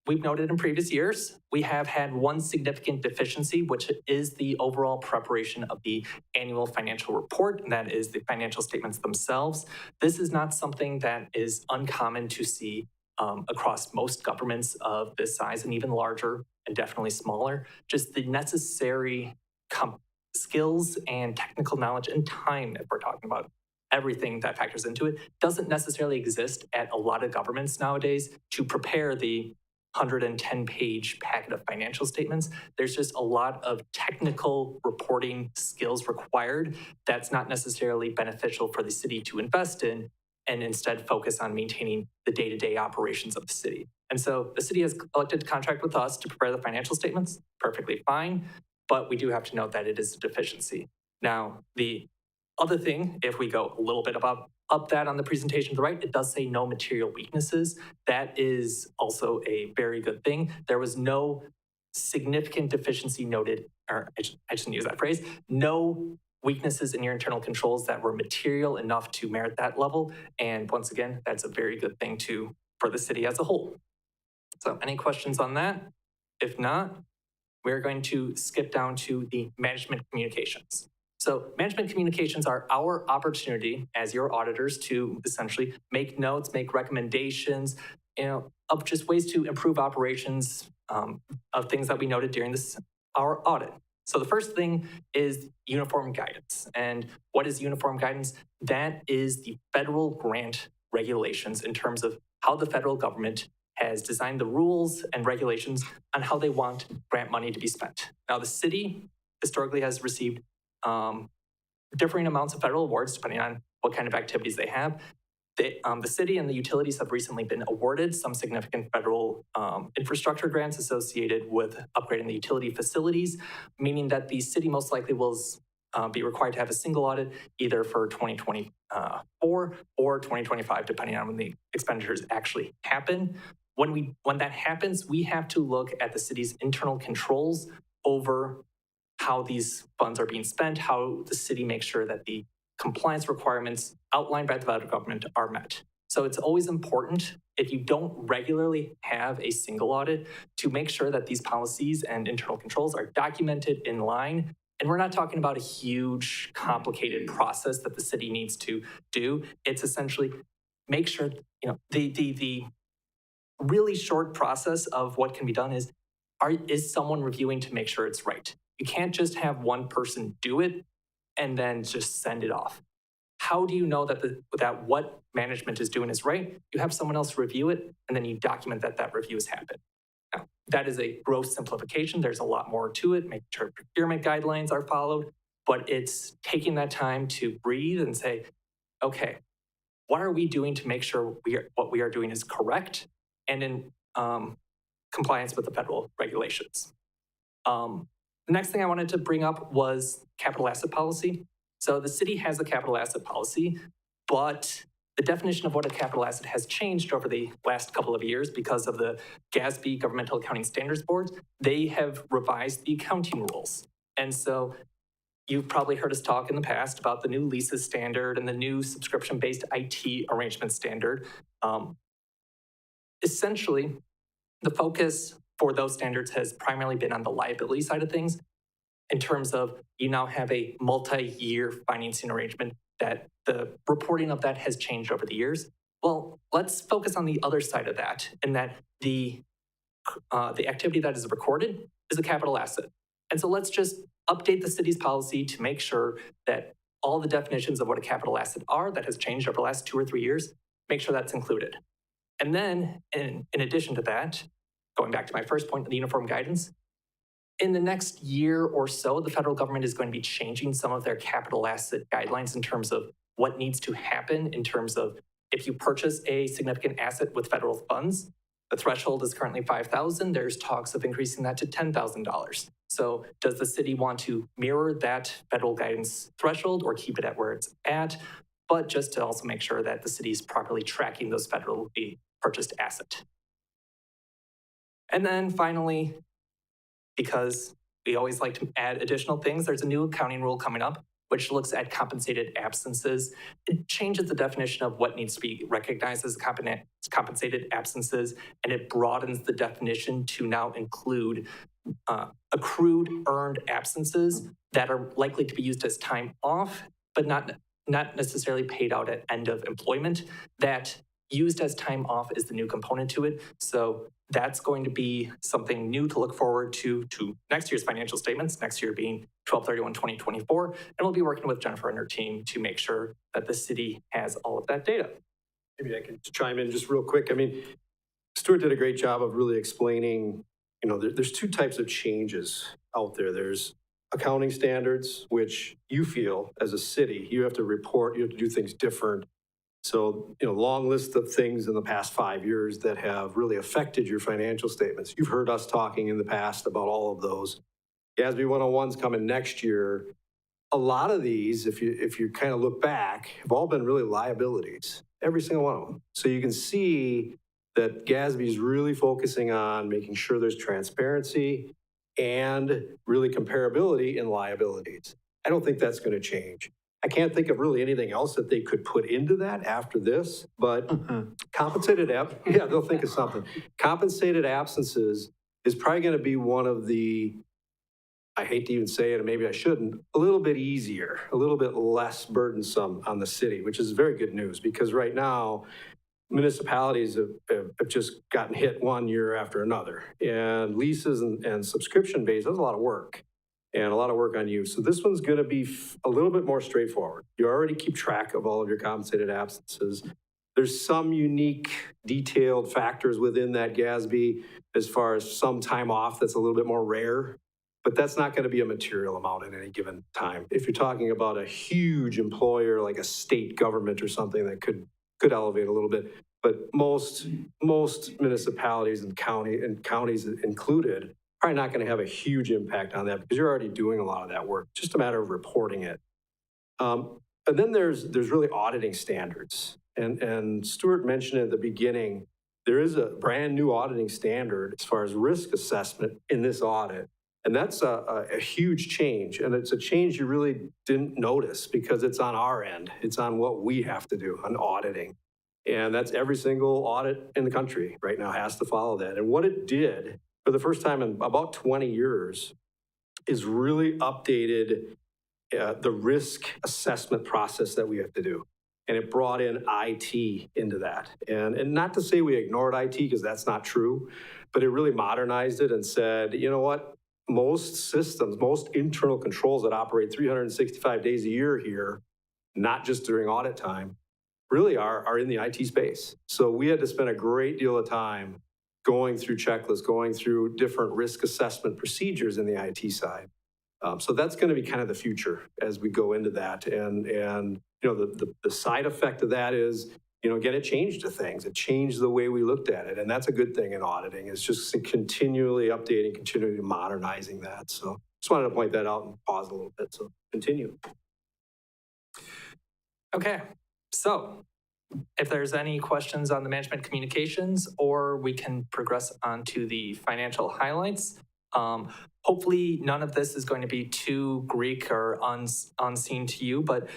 we've noted in previous years, we have had one significant deficiency, which is the overall preparation of the annual financial report, and that is the financial statements themselves. This is not something that is uncommon to see across most governments of this size and even larger and definitely smaller. Just the necessary skills and technical knowledge and time, if we're talking about everything that factors into it, doesn't necessarily exist at a lot of governments nowadays to prepare the 110-page packet of financial statements. There's just a lot of technical reporting skills required that's not necessarily beneficial for the city to invest in, and instead focus on maintaining the day-to-day operations of the city. And so the city has elected to contract with us to prepare the financial statements, perfectly fine, but we do have to note that it is a deficiency. Now, the other thing, if we go a little bit up that on the presentation to the right, it does say no material weaknesses. That is also a very good thing. There was no significant deficiency noted, or I shouldn't use that phrase, no weaknesses in your internal controls that were material enough to merit that level. And once again, that's a very good thing for the city as a whole. So any questions on that? If not, we're going to skip down to the management communications. So management communications are our opportunity as your auditors to essentially make notes, make recommendations, of just ways to improve operations of things that we noted during our audit. So the first thing is uniform guidance. And what is uniform guidance? That is the federal grant regulations in terms of how the federal government has designed the rules and regulations on how they want grant money to be spent. Now, the city historically has received differing amounts of federal awards depending on what kind of activities they have. The city and the utilities have recently been awarded some significant federal infrastructure grants associated with upgrading the utility facilities, meaning that the city most likely will be required to have a single audit either for 2024 or 2025, depending on when the expenditures actually happen. When that happens, we have to look at the city's internal controls over how these funds are being spent, how the city makes sure that the compliance requirements outlined by the federal government are met. So it's always important, if you don't regularly have a single audit, to make sure that these policies and internal controls are documented in line. And we're not talking about a huge, complicated process that the city needs to do. It's essentially make sure, the really short process of what can be done is someone reviewing to make sure it's right? You can't just have one person do it and then just send it off. How do you know that what management is doing is right? You have someone else review it, and then you document that review has happened. Now, that is a gross simplification. There's a lot more to it, making sure procurement guidelines are followed, but it's taking that time to breathe and say, okay, what are we doing to make sure what we are doing is correct and in compliance with the federal regulations? The next thing I wanted to bring up was capital asset policy. So the city has a capital asset policy, but the definition of what a capital asset has changed over the last couple of years because of the GASB, Governmental Accounting Standards Board. They have revised the accounting rules. And so you've probably heard us talk in the past about the new leases standard and the new subscription-based IT arrangement standard. Essentially, the focus for those standards has primarily been on the liability side of things in terms of you now have a multi-year financing arrangement that the reporting of that has changed over the years. Well, let's focus on the other side of that, in that the activity that is recorded is a capital asset. And so let's just update the city's policy to make sure that all the definitions of what a capital asset are that has changed over the last 2 or 3 years, make sure that's included. And then in addition to that, going back to my first point, the uniform guidance, in the next year or so, the federal government is going to be changing some of their capital asset guidelines in terms of what needs to happen in terms of if you purchase a significant asset with federal funds, the threshold is currently $5,000. There's talks of increasing that to $10,000. So does the city want to mirror that federal guidance threshold or keep it at where it's at? but just to also make sure that the city is properly tracking those federally purchased assets. And then finally, because we always like to add additional things, there's a new accounting rule coming up which looks at compensated absences. It changes the definition of what needs to be recognized as compensated absences, and it broadens the definition to now include accrued earned absences that are likely to be used as time off, but not necessarily paid out at end of employment. That used as time off is the new component to it. So that's going to be something new to look forward to next year's financial statements, next year being 12/31/2024. And we'll be working with Jennifer and her team to make sure that the city has all of that data. Maybe I can chime in just real quick. I mean, Stuart did a great job of really explaining, you know, there's two types of changes out there. There's accounting standards, which you feel as a city, you have to report, you have to do things different. So, you know, long list of things in the past 5 years that have really affected your financial statements. You've heard us talking in the past about all of those. GASB 101's coming next year. A lot of these, if you kind of look back, have all been really liabilities, every single one of them. So you can see that GASB is really focusing on making sure there's transparency and really comparability in liabilities. I don't think that's going to change. I can't think of really anything else that they could put into that after this, but compensated yeah, they'll think of something. Compensated absences is probably going to be one of the, I hate to even say it, and maybe I shouldn't, a little bit easier, a little bit less burdensome on the city, which is very good news because right now, municipalities have just gotten hit one year after another. And leases and subscription based, that's a lot of work. And a lot of work on you. So this one's going to be a little bit more straightforward. You already keep track of all of your compensated absences. There's some unique detailed factors within that GASB as far as some time off that's a little bit more rare, but that's not going to be a material amount at any given time. If you're talking about a huge employer like a state government or something that could elevate a little bit, but most municipalities and counties included, probably not going to have a huge impact on that because you're already doing a lot of that work. Just a matter of reporting it. And then there's really auditing standards. And Stuart mentioned at the beginning, there is a brand new auditing standard as far as risk assessment in this audit. And that's a huge change. And it's a change you really didn't notice because it's on our end. It's on what we have to do on auditing. And that's every single audit in the country right now has to follow that. And what it did for the first time in about 20 years, is really updated the risk assessment process that we have to do. And it brought in IT into that. And not to say we ignored IT, because that's not true, but it really modernized it and said, you know what? Most systems, most internal controls that operate 365 days a year here, not just during audit time, really are in the IT space. So we had to spend a great deal of time going through checklists, going through different risk assessment procedures in the IT side. So that's going to be kind of the future as we go into that. And you know, the side effect of that is, you know, again, it changed things. It changed the way we looked at it. And that's a good thing in auditing. It's just continually updating, continually modernizing that. So just wanted to point that out and pause a little bit. So continue. Okay, so if there's any questions on the management communications, or we can progress on to the financial highlights. Hopefully none of this is going to be too Greek or unseen to you, but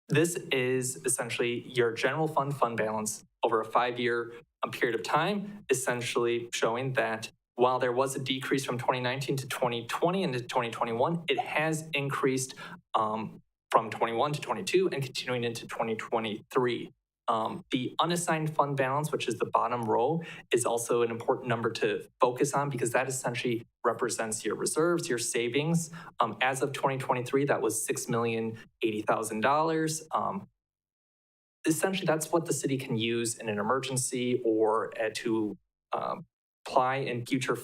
this is essentially your general fund balance over a 5-year period of time, essentially showing that while there was a decrease from 2019 to 2020 and to 2021, it has increased from 21 to 22 and continuing into 2023. The unassigned fund balance, which is the bottom row, is also an important number to focus on because that essentially represents your reserves, your savings. As of 2023, that was $6,080,000. Essentially, that's what the city can use in an emergency or to apply in future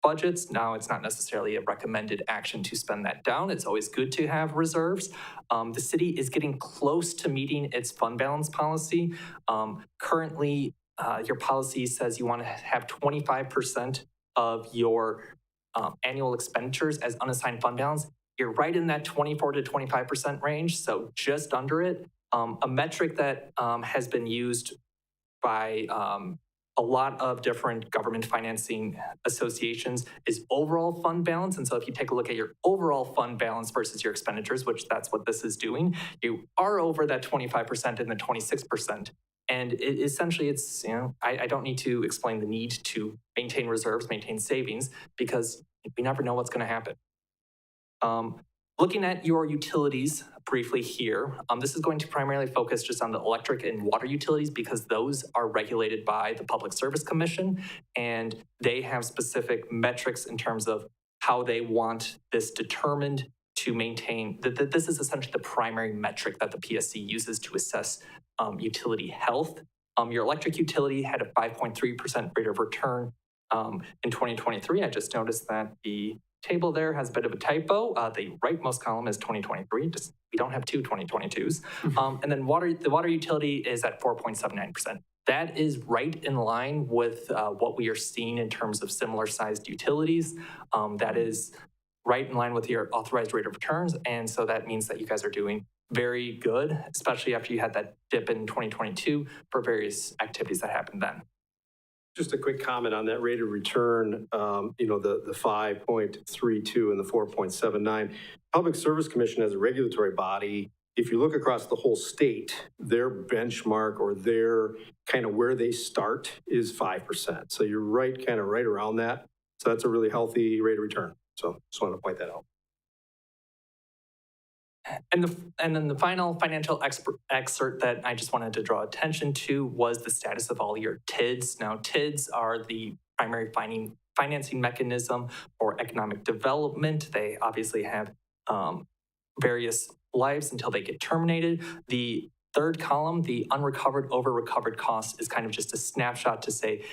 budgets. Now, it's not necessarily a recommended action to spend that down. It's always good to have reserves. The city is getting close to meeting its fund balance policy. Currently, your policy says you want to have 25% of your annual expenditures as unassigned fund balance. you're right in that 24 to 25% range, so just under it. A metric that has been used by a lot of different government financing associations is overall fund balance. And so if you take a look at your overall fund balance versus your expenditures, which that's what this is doing, you are over that 25% and the 26%. And essentially it's, I don't need to explain the need to maintain reserves, maintain savings, because we never know what's going to happen. Looking at your utilities briefly here, this is going to primarily focus just on the electric and water utilities because those are regulated by the Public Service Commission, and they have specific metrics in terms of how they want this determined to maintain. This is essentially the primary metric that the PSC uses to assess utility health. Your electric utility had a 5.3% rate of return in 2023. I just noticed that the table there has a bit of a typo. The rightmost column is 2023. We don't have two 2022s. And then the water utility is at 4.79%. That is right in line with what we are seeing in terms of similar sized utilities. That is right in line with your authorized rate of returns. And so that means that you guys are doing very good, especially after you had that dip in 2022 for various activities that happened then. Just a quick comment on that rate of return, the 5.32 and the 4.79. Public Service Commission as a regulatory body, if you look across the whole state, their benchmark or their kind of where they start is 5%. So you're right around that. So that's a really healthy rate of return. So just wanted to point that out. And then the final financial excerpt that I just wanted to draw attention to was the status of all your TIDs. Now, TIDs are the primary financing mechanism for economic development. They obviously have various lives until they get terminated. The third column, the unrecovered, over-recovered cost, is kind of just a snapshot to say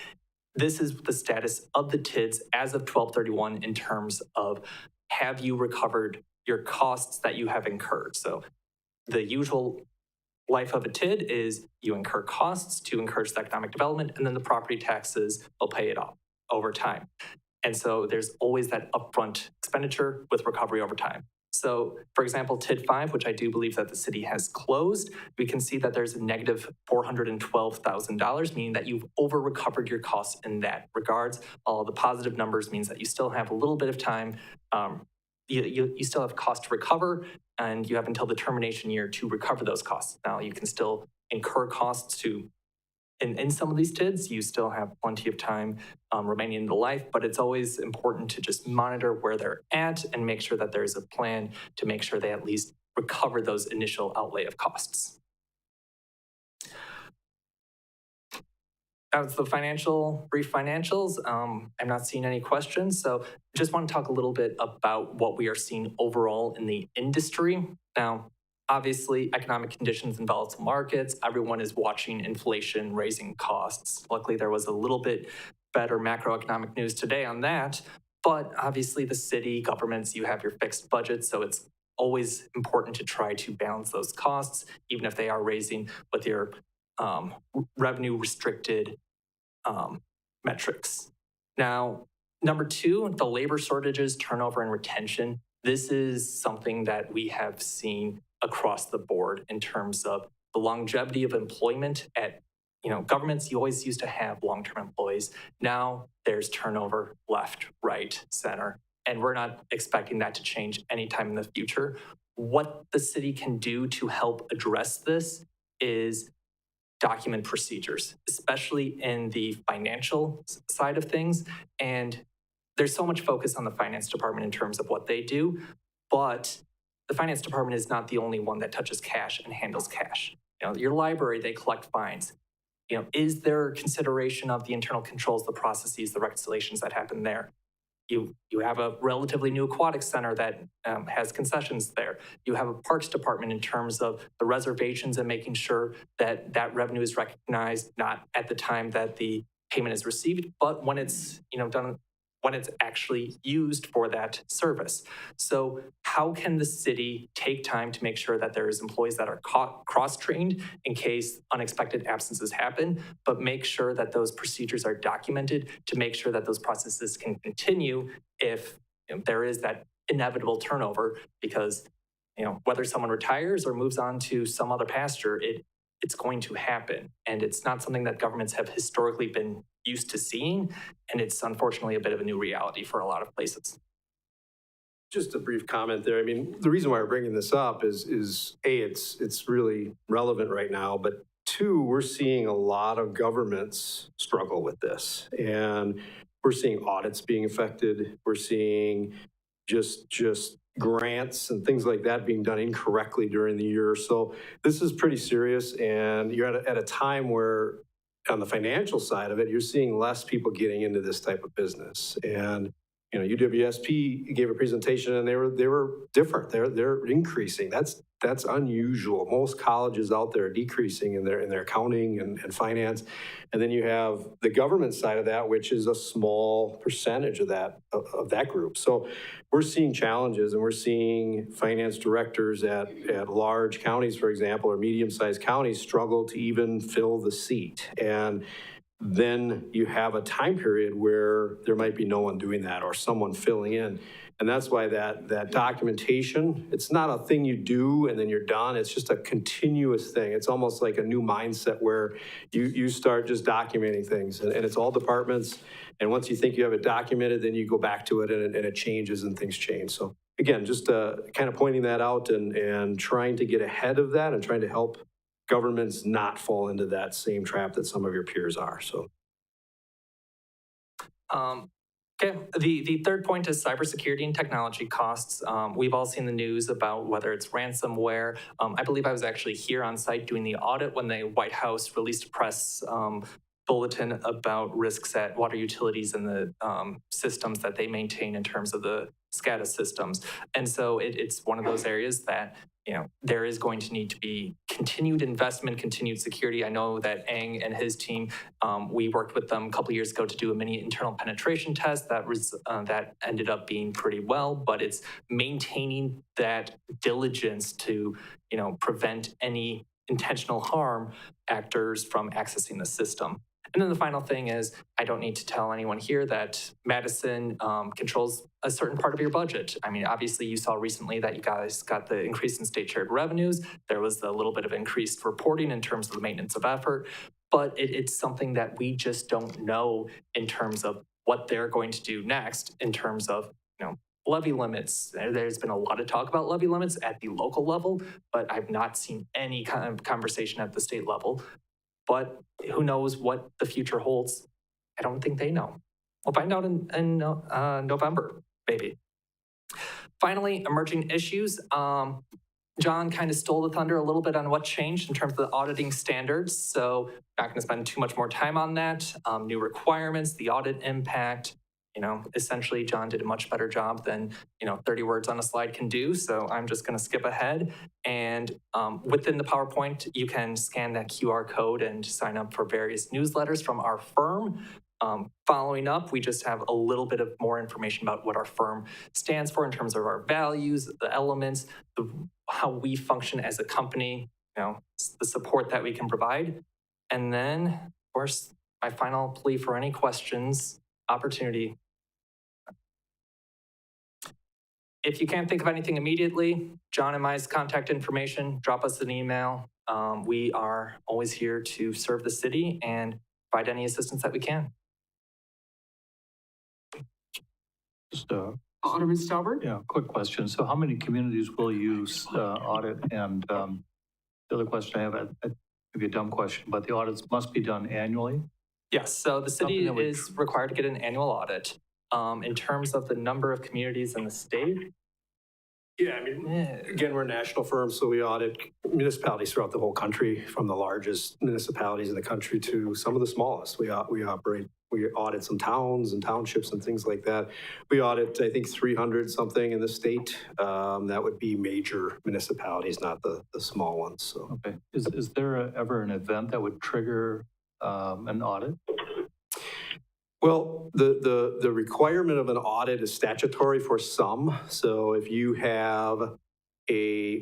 this is the status of the TIDs as of 12/31 in terms of have you recovered your costs that you have incurred. So the usual life of a TID is you incur costs to encourage the economic development, and then the property taxes will pay it off over time. And so there's always that upfront expenditure with recovery over time. So for example, TID 5, which I do believe that the city has closed, we can see that there's a negative $412,000, meaning that you've over-recovered your costs in that regards. All the positive numbers means that you still have a little bit of time. You still have cost to recover, and you have until the termination year to recover those costs. Now, you can still incur costs in some of these TIDs, you still have plenty of time remaining in the life, but it's always important to just monitor where they're at and make sure that there's a plan to make sure they at least recover those initial outlay of costs. That was the brief financials. I'm not seeing any questions, so I just want to talk a little bit about what we are seeing overall in the industry. Now, obviously, economic conditions in volatile markets, everyone is watching inflation raising costs. Luckily, there was a little bit better macroeconomic news today on that, but obviously the city governments, you have your fixed budgets, so it's always important to try to balance those costs, even if they are raising with your revenue restricted metrics. Now, number two, the labor shortages, turnover, and retention. This is something that we have seen across the board in terms of the longevity of employment at governments. You always used to have long-term employees. Now there's turnover left, right, center, and we're not expecting that to change anytime in the future. What the city can do to help address this is document procedures, especially in the financial side of things. And there's so much focus on the finance department in terms of what they do, but the finance department is not the only one that touches cash and handles cash. Your library, they collect fines. Is there consideration of the internal controls, the processes, the reconciliations that happen there? You have a relatively new aquatics center that has concessions there. You have a parks department in terms of the reservations and making sure that that revenue is recognized, not at the time that the payment is received, but when it's done, when it's actually used for that service. So how can the city take time to make sure that there's employees that are cross-trained in case unexpected absences happen, but make sure that those procedures are documented to make sure that those processes can continue if there is that inevitable turnover because, whether someone retires or moves on to some other pasture, it's going to happen. And it's not something that governments have historically been used to seeing. And it's unfortunately a bit of a new reality for a lot of places. Just a brief comment there. I mean, the reason why we're bringing this up is A, it's really relevant right now, but two, we're seeing a lot of governments struggle with this. And we're seeing audits being affected. We're seeing just grants and things like that being done incorrectly during the year. So this is pretty serious, and you're at a time where on the financial side of it, you're seeing less people getting into this type of business. And UWSP gave a presentation, and they were different. They're increasing. That's unusual. Most colleges out there are decreasing in their accounting and finance. And then you have the government side of that, which is a small percentage of that group. So we're seeing challenges, and we're seeing finance directors at large counties, for example, or medium-sized counties struggle to even fill the seat. And then you have a time period where there might be no one doing that or someone filling in. And that's why that documentation, it's not a thing you do and then you're done. It's just a continuous thing. It's almost like a new mindset where you start just documenting things, and it's all departments. And once you think you have it documented, then you go back to it and it changes and things change. So again, just kind of pointing that out and trying to get ahead of that and trying to help governments not fall into that same trap that some of your peers are. So. Okay, the third point is cybersecurity and technology costs. We've all seen the news about whether it's ransomware. I believe I was actually here on site doing the audit when the White House released a press bulletin about risks at water utilities and the systems that they maintain in terms of the SCADA systems. And so it's one of those areas that there is going to need to be continued investment, continued security. I know that Ang and his team, we worked with them a couple years ago to do a mini internal penetration test that ended up being pretty well, but it's maintaining that diligence to, prevent any intentional harm actors from accessing the system. And then the final thing is, I don't need to tell anyone here that Madison controls a certain part of your budget. I mean, obviously you saw recently that you guys got the increase in state shared revenues. There was a little bit of increased reporting in terms of the maintenance of effort, but it's something that we just don't know in terms of what they're going to do next in terms of, levy limits. There's been a lot of talk about levy limits at the local level, but I've not seen any kind of conversation at the state level. But who knows what the future holds? I don't think they know. We'll find out in November, maybe. Finally, emerging issues. John kind of stole the thunder a little bit on what changed in terms of the auditing standards. So not going to spend too much more time on that. New requirements, the audit impact. Essentially, John did a much better job than, 30 words on a slide can do. So I'm just going to skip ahead. And within the PowerPoint, you can scan that QR code and sign up for various newsletters from our firm. Following up, we just have a little bit of more information about what our firm stands for in terms of our values, the elements, how we function as a company, the support that we can provide. And then, of course, my final plea for any questions, opportunity. If you can't think of anything immediately, John and my contact information, drop us an email. We are always here to serve the city and provide any assistance that we can. Just Alderman Stalbert? yeah, quick question. So how many communities will use audit? And the other question I have, maybe a dumb question, but the audits must be done annually? Yes, so the city is required to get an annual audit. In terms of the number of communities in the state? Yeah, I mean, again, we're a national firm, so we audit municipalities throughout the whole country, from the largest municipalities in the country to some of the smallest. We audit some towns and townships and things like that. We audit, I think, 300 something in the state. That would be major municipalities, not the small ones. So. Okay. Is there ever an event that would trigger an audit? Well, the requirement of an audit is statutory for some. So if you have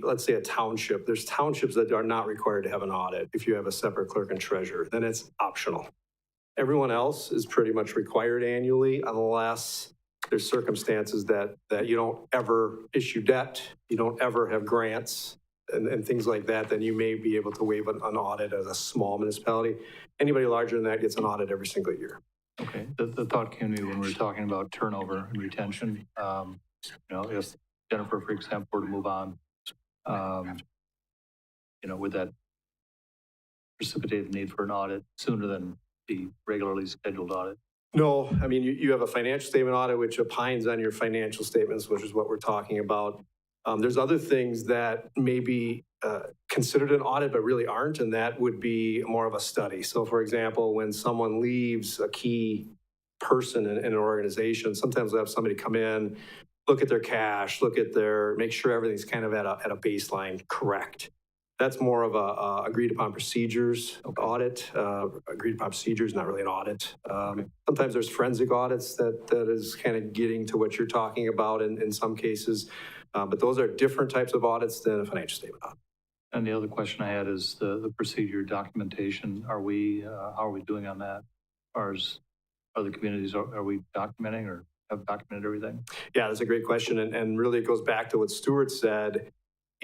let's say a township, there's townships that are not required to have an audit. If you have a separate clerk and treasurer, then it's optional. Everyone else is pretty much required annually unless there's circumstances that you don't ever issue debt, you don't ever have grants and things like that, then you may be able to waive an audit as a small municipality. Anybody larger than that gets an audit every single year. Okay, the thought came to me when we were talking about turnover and retention. If Jennifer, for example, were to move on, would that precipitate the need for an audit sooner than the regularly scheduled audit? No, I mean, you have a financial statement audit which opines on your financial statements, which is what we're talking about. There's other things that may be considered an audit but really aren't, and that would be more of a study. So for example, when someone leaves a key person in an organization, sometimes we'll have somebody come in, look at their cash, make sure everything's kind of at a baseline correct. That's more of a agreed upon procedures audit. Agreed upon procedures, not really an audit. Sometimes there's forensic audits that is kind of getting to what you're talking about in some cases. But those are different types of audits than a financial statement audit. And the other question I had is the procedure documentation. How are we doing on that? As far as other communities, are we documenting or have documented everything? Yeah, that's a great question. And really it goes back to what Stuart said.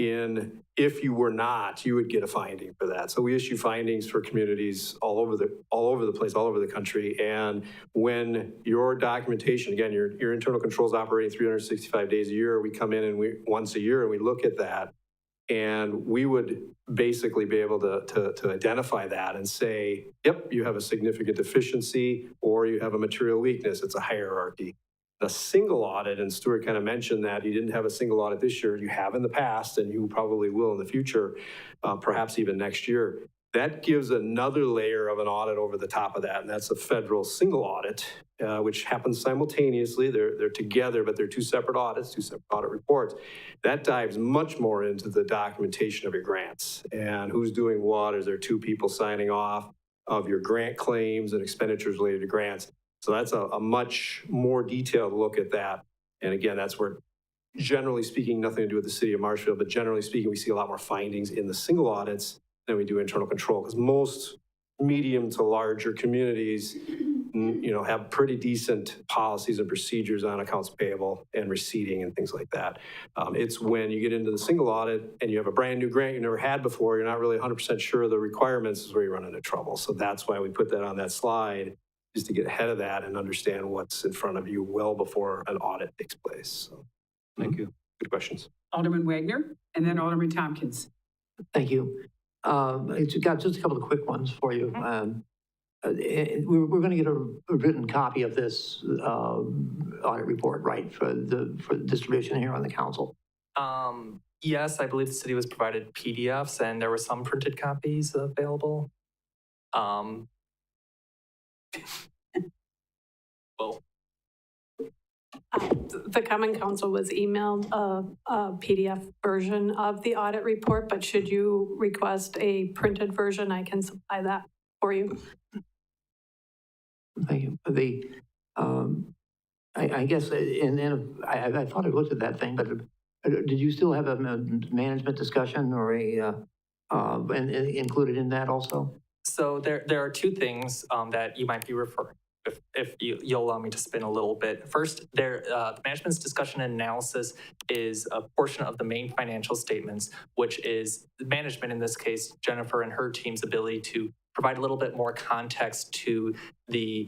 If you were not, you would get a finding for that. So we issue findings for communities all over the place, all over the country. And when your documentation, again, your internal controls operating 365 days a year, we come in and once a year and we look at that. And we would basically be able to identify that and say, yep, you have a significant deficiency or you have a material weakness. It's a hierarchy. The single audit, and Stuart kind of mentioned that you didn't have a single audit this year, you have in the past, and you probably will in the future, perhaps even next year. That gives another layer of an audit over the top of that, and that's a federal single audit, which happens simultaneously. They're together, but they're two separate audits, two separate audit reports. That dives much more into the documentation of your grants and who's doing what. Is there two people signing off of your grant claims and expenditures related to grants? So that's a much more detailed look at that. And again, that's where, generally speaking, nothing to do with the city of Marshfield, but generally speaking, we see a lot more findings in the single audits than we do internal control, because most medium to larger communities, have pretty decent policies and procedures on accounts payable and receipting and things like that. It's when you get into the single audit and you have a brand new grant you never had before, you're not really 100% sure of the requirements, is where you run into trouble. So that's why we put that on that slide, is to get ahead of that and understand what's in front of you well before an audit takes place. So, thank you. Good questions. Alderman Wagner, and then Alderman Tompkins. Thank you. It's got just a couple of quick ones for you. We're going to get a written copy of this audit report, right, for distribution here on the council. Yes, I believe the city was provided PDFs and there were some printed copies available. Well, the Common Council was emailed a PDF version of the audit report, but should you request a printed version, I can supply that for you. Thank you. I guess, and then I thought I looked at that thing, but did you still have a management discussion or and included in that also? So there are two things that you might be referring, if you'll allow me to spin a little bit. First, the management's discussion and analysis is a portion of the main financial statements, which is management, in this case, Jennifer and her team's ability to provide a little bit more context to the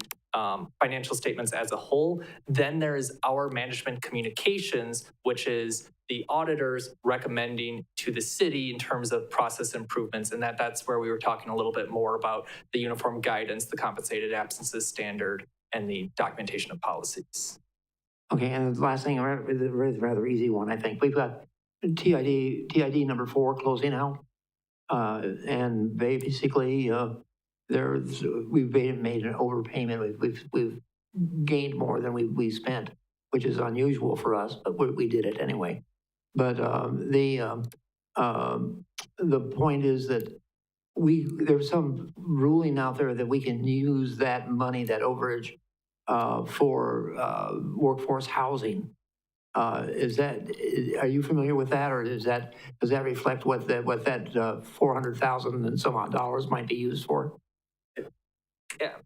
financial statements as a whole. Then there is our management communications, which is the auditors recommending to the city in terms of process improvements. And that's where we were talking a little bit more about the uniform guidance, the compensated absences standard, and the documentation of policies. Okay, and the last thing, a rather easy one, I think. We've got TID number 4 closing out. And basically, we've made an overpayment. We've gained more than we spent, which is unusual for us, but we did it anyway. But the point is that there's some ruling out there that we can use that money, that overage, for workforce housing. Are you familiar with that, or does that reflect what that $400,000 and some odd dollars might be used for? Yeah.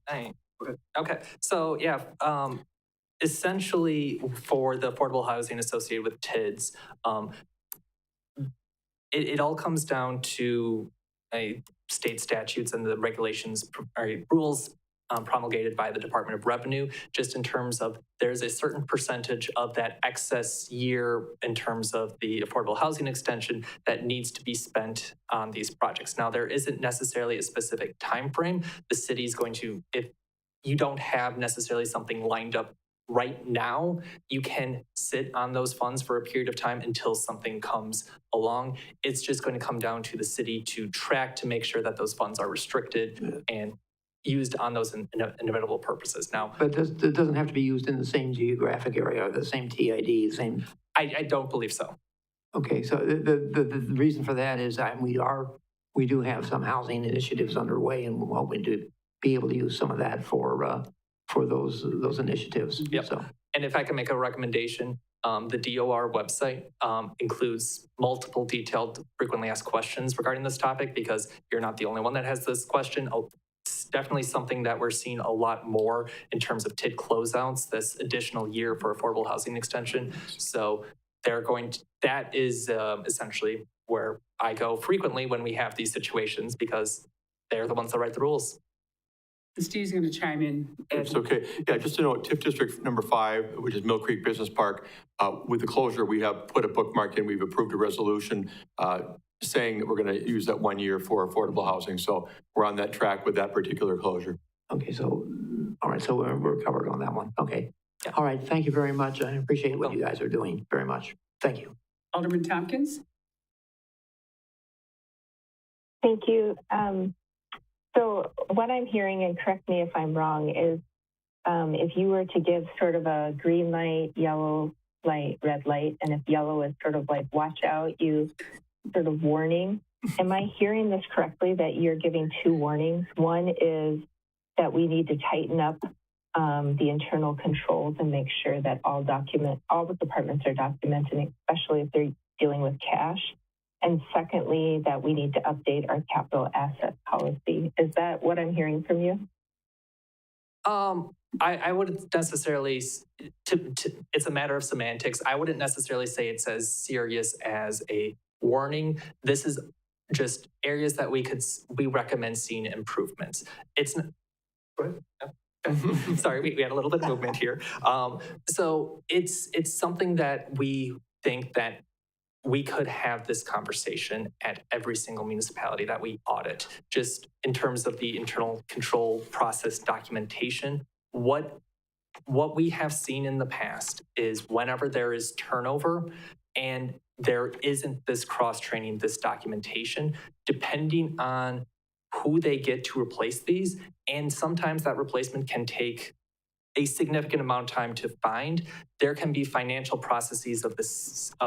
Okay. So yeah. essentially for the affordable housing associated with TIDS, it all comes down to state statutes and the regulations or rules promulgated by the Department of Revenue, just in terms of there's a certain percentage of that excess year in terms of the affordable housing extension that needs to be spent on these projects. Now, there isn't necessarily a specific time frame. The city's going to, if you don't have necessarily something lined up right now, you can sit on those funds for a period of time until something comes along. It's just going to come down to the city to track to make sure that those funds are restricted and used on those inevitable purposes. Now, But it doesn't have to be used in the same geographic area, or the same TID, the same. I don't believe so. Okay, so the reason for that is we do have some housing initiatives underway, and we're hoping to be able to use some of that for those initiatives. Yep. So. And if I can make a recommendation, the DOR website includes multiple detailed frequently asked questions regarding this topic, because you're not the only one that has this question. It's definitely something that we're seeing a lot more in terms of TID closeouts this additional year for affordable housing extension. So that is essentially where I go frequently when we have these situations, because they're the ones that write the rules. Steve's going to chime in. It's okay. Yeah, just to note, TIF District number 5, which is Mill Creek Business Park, with the closure, we have put a bookmark in. We've approved a resolution saying that we're going to use that 1 year for affordable housing. So we're on that track with that particular closure. Okay, so, all right, so we're covered on that one. Okay. Yeah. All right, thank you very much. I appreciate what you guys are doing very much. Thank you. Alderman Tompkins? Thank you. So what I'm hearing, and correct me if I'm wrong, is if you were to give sort of a green light, yellow light, red light, and if yellow is sort of like watch out, you sort of warning. Am I hearing this correctly, that you're giving 2 warnings? One is that we need to tighten up the internal controls and make sure that all the departments are documenting, especially if they're dealing with cash. And secondly, that we need to update our capital asset policy. Is that what I'm hearing from you? I wouldn't necessarily, it's a matter of semantics. I wouldn't necessarily say it's as serious as a warning. This is just areas that we recommend seeing improvements. It's not, sorry, we had a little bit of movement here. So it's something that we think that we could have this conversation at every single municipality that we audit, just in terms of the internal control process documentation. What we have seen in the past is whenever there is turnover and there isn't this cross-training, this documentation, depending on who they get to replace these, and sometimes that replacement can take a significant amount of time to find, there can be financial processes of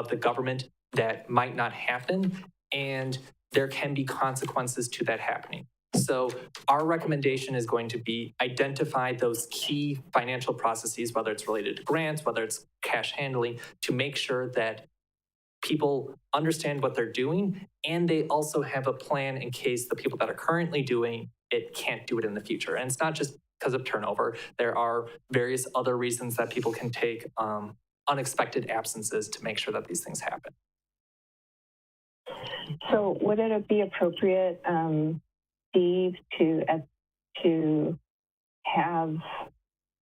the government that might not happen, and there can be consequences to that happening. So our recommendation is going to be identify those key financial processes, whether it's related to grants, whether it's cash handling, to make sure that people understand what they're doing, and they also have a plan in case the people that are currently doing it can't do it in the future. And it's not just because of turnover. There are various other reasons that people can take unexpected absences to make sure that these things happen. So would it be appropriate, Steve, to have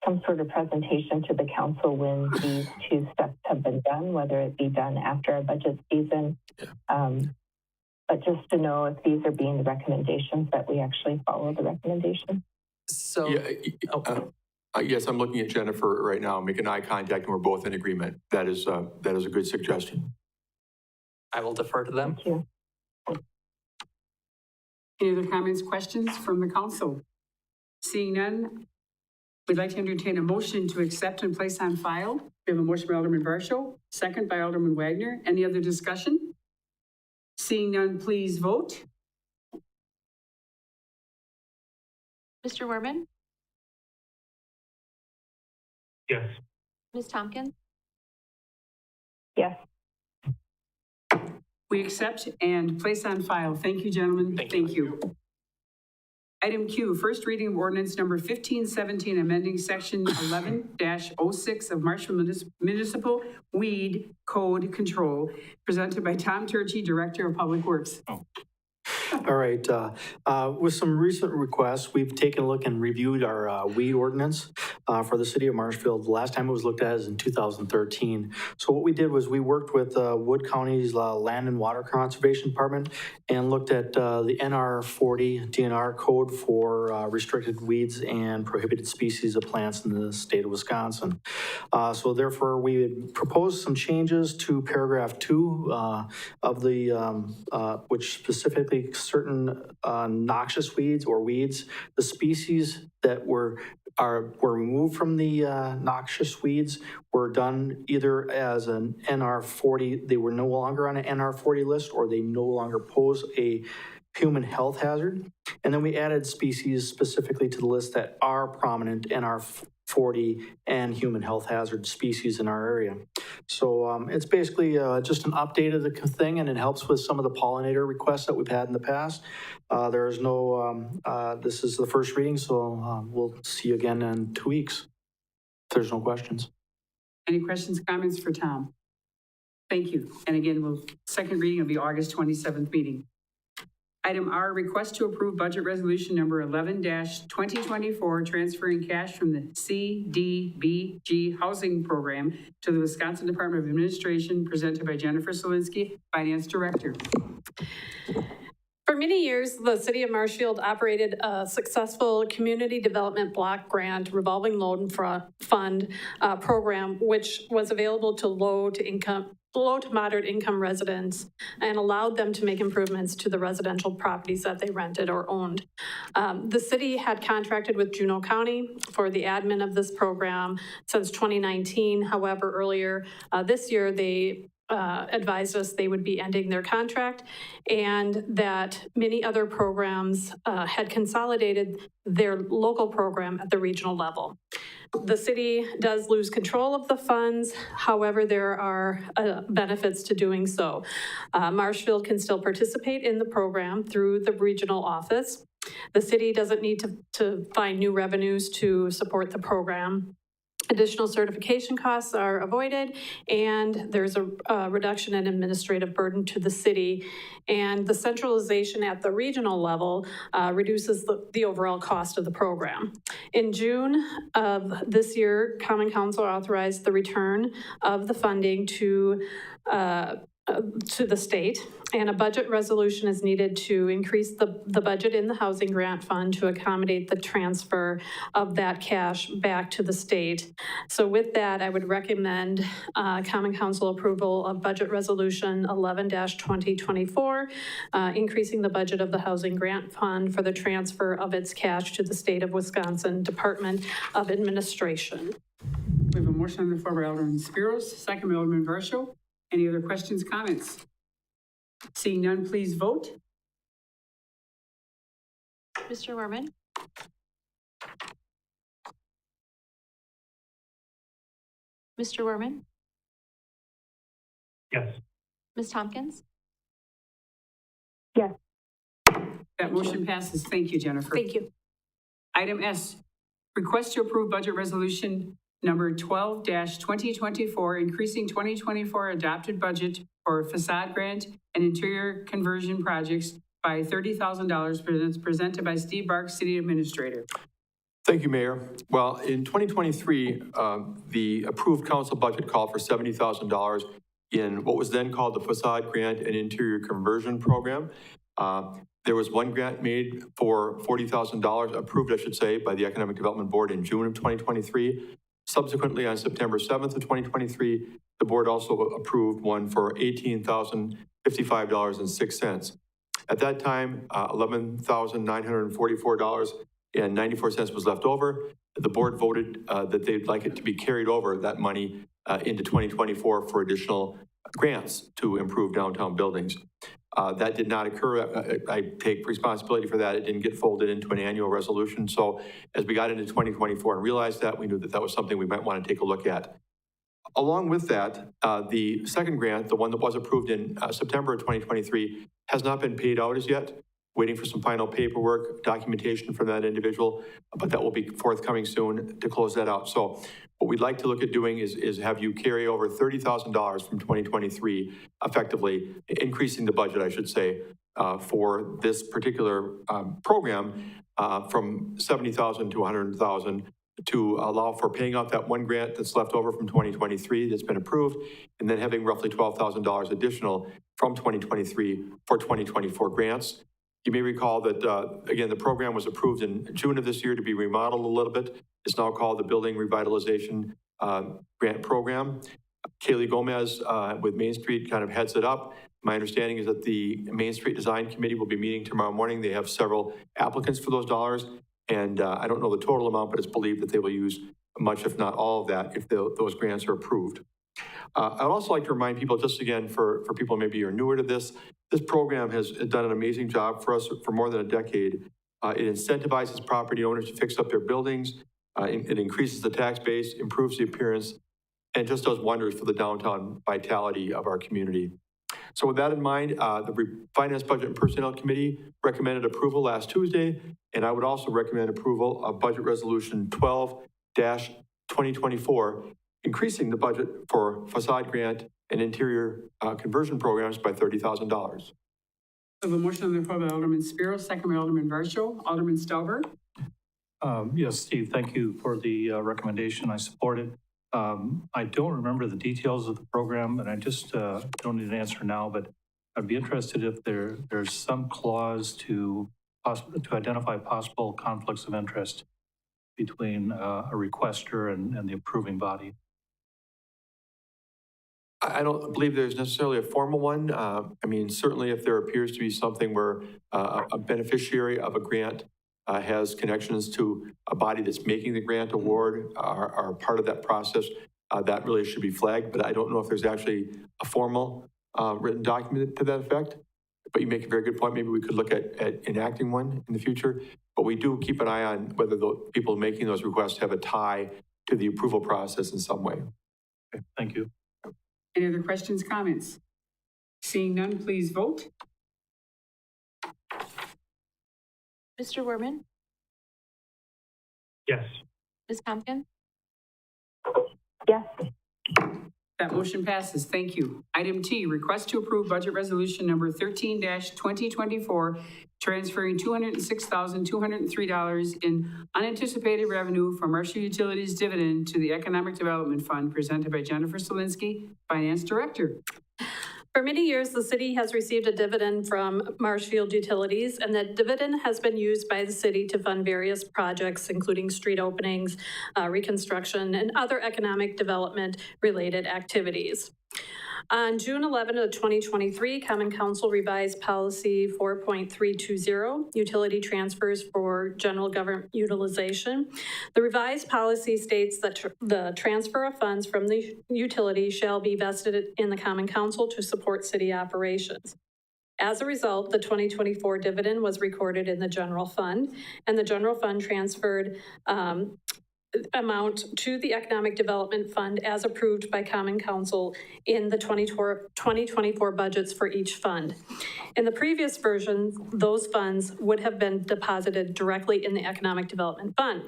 some sort of presentation to the council when these 2 steps have been done, whether it be done after our budget season? But just to know if these are being the recommendations, that we actually follow the recommendation. So, yes, I'm looking at Jennifer right now, making eye contact, and we're both in agreement. That is a good suggestion. I will defer to them. Thank you. Any other comments, questions from the council? Seeing none, we'd like to entertain a motion to accept and place on file. We have a motion by Alderman Varsho, second by Alderman Wagner. Any other discussion? Seeing none, please vote. Mr. Werman? Yes. Ms. Tompkins? Yes. We accept and place on file. Thank you, gentlemen. Thank you. Item Q, first reading of ordinance number 1517, amending section 11-06 of Marshfield Municipal Weed Code Control, presented by Tom Turchi, Director of Public Works. All right, with some recent requests, we've taken a look and reviewed our weed ordinance for the city of Marshfield. The last time it was looked at is in 2013. So what we did was we worked with Wood County's Land and Water Conservation Department and looked at the NR 40 DNR code for restricted weeds and prohibited species of plants in the state of Wisconsin. So therefore, we had proposed some changes to paragraph 2 of the, which specifically certain noxious weeds or weeds, the species that were removed from the noxious weeds were done either as an NR 40, they were no longer on an NR 40 list, or they no longer pose a human health hazard. And then we added species specifically to the list that are prominent NR 40 and human health hazard species in our area. So it's basically just an update of the thing, and it helps with some of the pollinator requests that we've had in the past. There is no, this is the first reading, so we'll see you again in 2 weeks, if there's no questions. Any questions, comments for Tom? Thank you. And again, second reading of the August 27th meeting. Item R, request to approve budget resolution number 11-2024, transferring cash from the CDBG housing program to the Wisconsin Department of Administration, presented by Jennifer Solinsky, Finance Director. For many years, the city of Marshfield operated a successful community development block grant revolving loan fund program, which was available to low to moderate income residents and allowed them to make improvements to the residential properties that they rented or owned. The city had contracted with Juneau County for the admin of this program since 2019. However, earlier this year, they advised us they would be ending their contract, and that many other programs had consolidated their local program at the regional level. The city does lose control of the funds. However, there are benefits to doing so. Marshfield can still participate in the program through the regional office. The city doesn't need to find new revenues to support the program. Additional certification costs are avoided, and there's a reduction in administrative burden to the city. And the centralization at the regional level reduces the overall cost of the program. In June of this year, Common Council authorized the return of the funding to the state, and a budget resolution is needed to increase the budget in the housing grant fund to accommodate the transfer of that cash back to the state. So with that, I would recommend Common Council approval of budget resolution 11-2024, increasing the budget of the housing grant fund for the transfer of its cash to the state of Wisconsin Department of Administration. We have a motion on the floor by Alderman Spiros, second by Alderman Varsho. Any other questions, comments? Seeing none, please vote. Mr. Werman? Mr. Werman? Yes. Ms. Tompkins? Yes. That motion passes. Thank you, Jennifer. Thank you. Item S, request to approve budget resolution number 12-2024, increasing 2024 adopted budget for facade grant and interior conversion projects by $30,000, presented by Steve Bark, City Administrator. Thank you, Mayor. Well, in 2023, the approved council budget called for $70,000 in what was then called the facade grant and interior conversion program. There was one grant made for $40,000, approved, I should say, by the Economic Development Board in June of 2023. Subsequently, on September 7th of 2023, the board also approved one for $18,055.06. At that time, $11,944.94 was left over. The board voted that they'd like it to be carried over, that money, into 2024 for additional grants to improve downtown buildings. That did not occur. I take responsibility for that. It didn't get folded into an annual resolution. So as we got into 2024 and realized that, we knew that that was something we might want to take a look at. Along with that, the second grant, the one that was approved in September of 2023, has not been paid out as yet. waiting for some final paperwork, documentation from that individual, but that will be forthcoming soon to close that out. So what we'd like to look at doing is have you carry over $30,000 from 2023, effectively increasing the budget, I should say, for this particular program from $70,000 to $100,000 to allow for paying out that one grant that's left over from 2023 that's been approved, and then having roughly $12,000 additional from 2023 for 2024 grants. You may recall that, again, the program was approved in June of this year to be remodeled a little bit. It's now called the Building Revitalization Grant Program. Kaylee Gomez with Main Street kind of heads it up. My understanding is that the Main Street Design Committee will be meeting tomorrow morning. They have several applicants for those dollars, and I don't know the total amount, but it's believed that they will use much, if not all of that, if those grants are approved. I'd also like to remind people, just again, for people maybe you're newer to this program has done an amazing job for us for more than a decade. It incentivizes property owners to fix up their buildings. It increases the tax base, improves the appearance, and just does wonders for the downtown vitality of our community. So with that in mind, the Finance, Budget, and Personnel Committee recommended approval last Tuesday, and I would also recommend approval of Budget Resolution 12-2024, increasing the budget for facade grant and interior conversion programs by $30,000. I have a motion on the floor by Alderman Spiro, second by Alderman Varsho. Alderman Stauber. Yes, Steve, thank you for the recommendation. I support it. I don't remember the details of the program, and I just don't need an answer now, but I'd be interested if there's some clause to identify possible conflicts of interest between a requester and the approving body. I don't believe there's necessarily a formal one. I mean, certainly if there appears to be something where a beneficiary of a grant has connections to a body that's making the grant award are part of that process, that really should be flagged. But I don't know if there's actually a formal written document to that effect. But you make a very good point. Maybe we could look at enacting one in the future. But we do keep an eye on whether the people making those requests have a tie to the approval process in some way. Okay, thank you. Any other questions, comments? Seeing none, please vote. Mr. Werman? Yes. Ms. Tompkins? Yes. That motion passes. Thank you. Item T, request to approve budget resolution number 13-2024, transferring $206,203 in unanticipated revenue from Marshfield Utilities dividend to the Economic Development Fund, presented by Jennifer Solinsky, Finance Director. For many years, the city has received a dividend from Marshfield Utilities, and that dividend has been used by the city to fund various projects, including street openings, reconstruction, and other economic development related activities. On June 11 of 2023, Common Council revised policy 4.320, utility transfers for general government utilization. The revised policy states that the transfer of funds from the utility shall be vested in the Common Council to support city operations. As a result, the 2024 dividend was recorded in the general fund, and the general fund transferred amount to the Economic Development Fund as approved by Common Council in the 2024 budgets for each fund. In the previous version, those funds would have been deposited directly in the Economic Development Fund.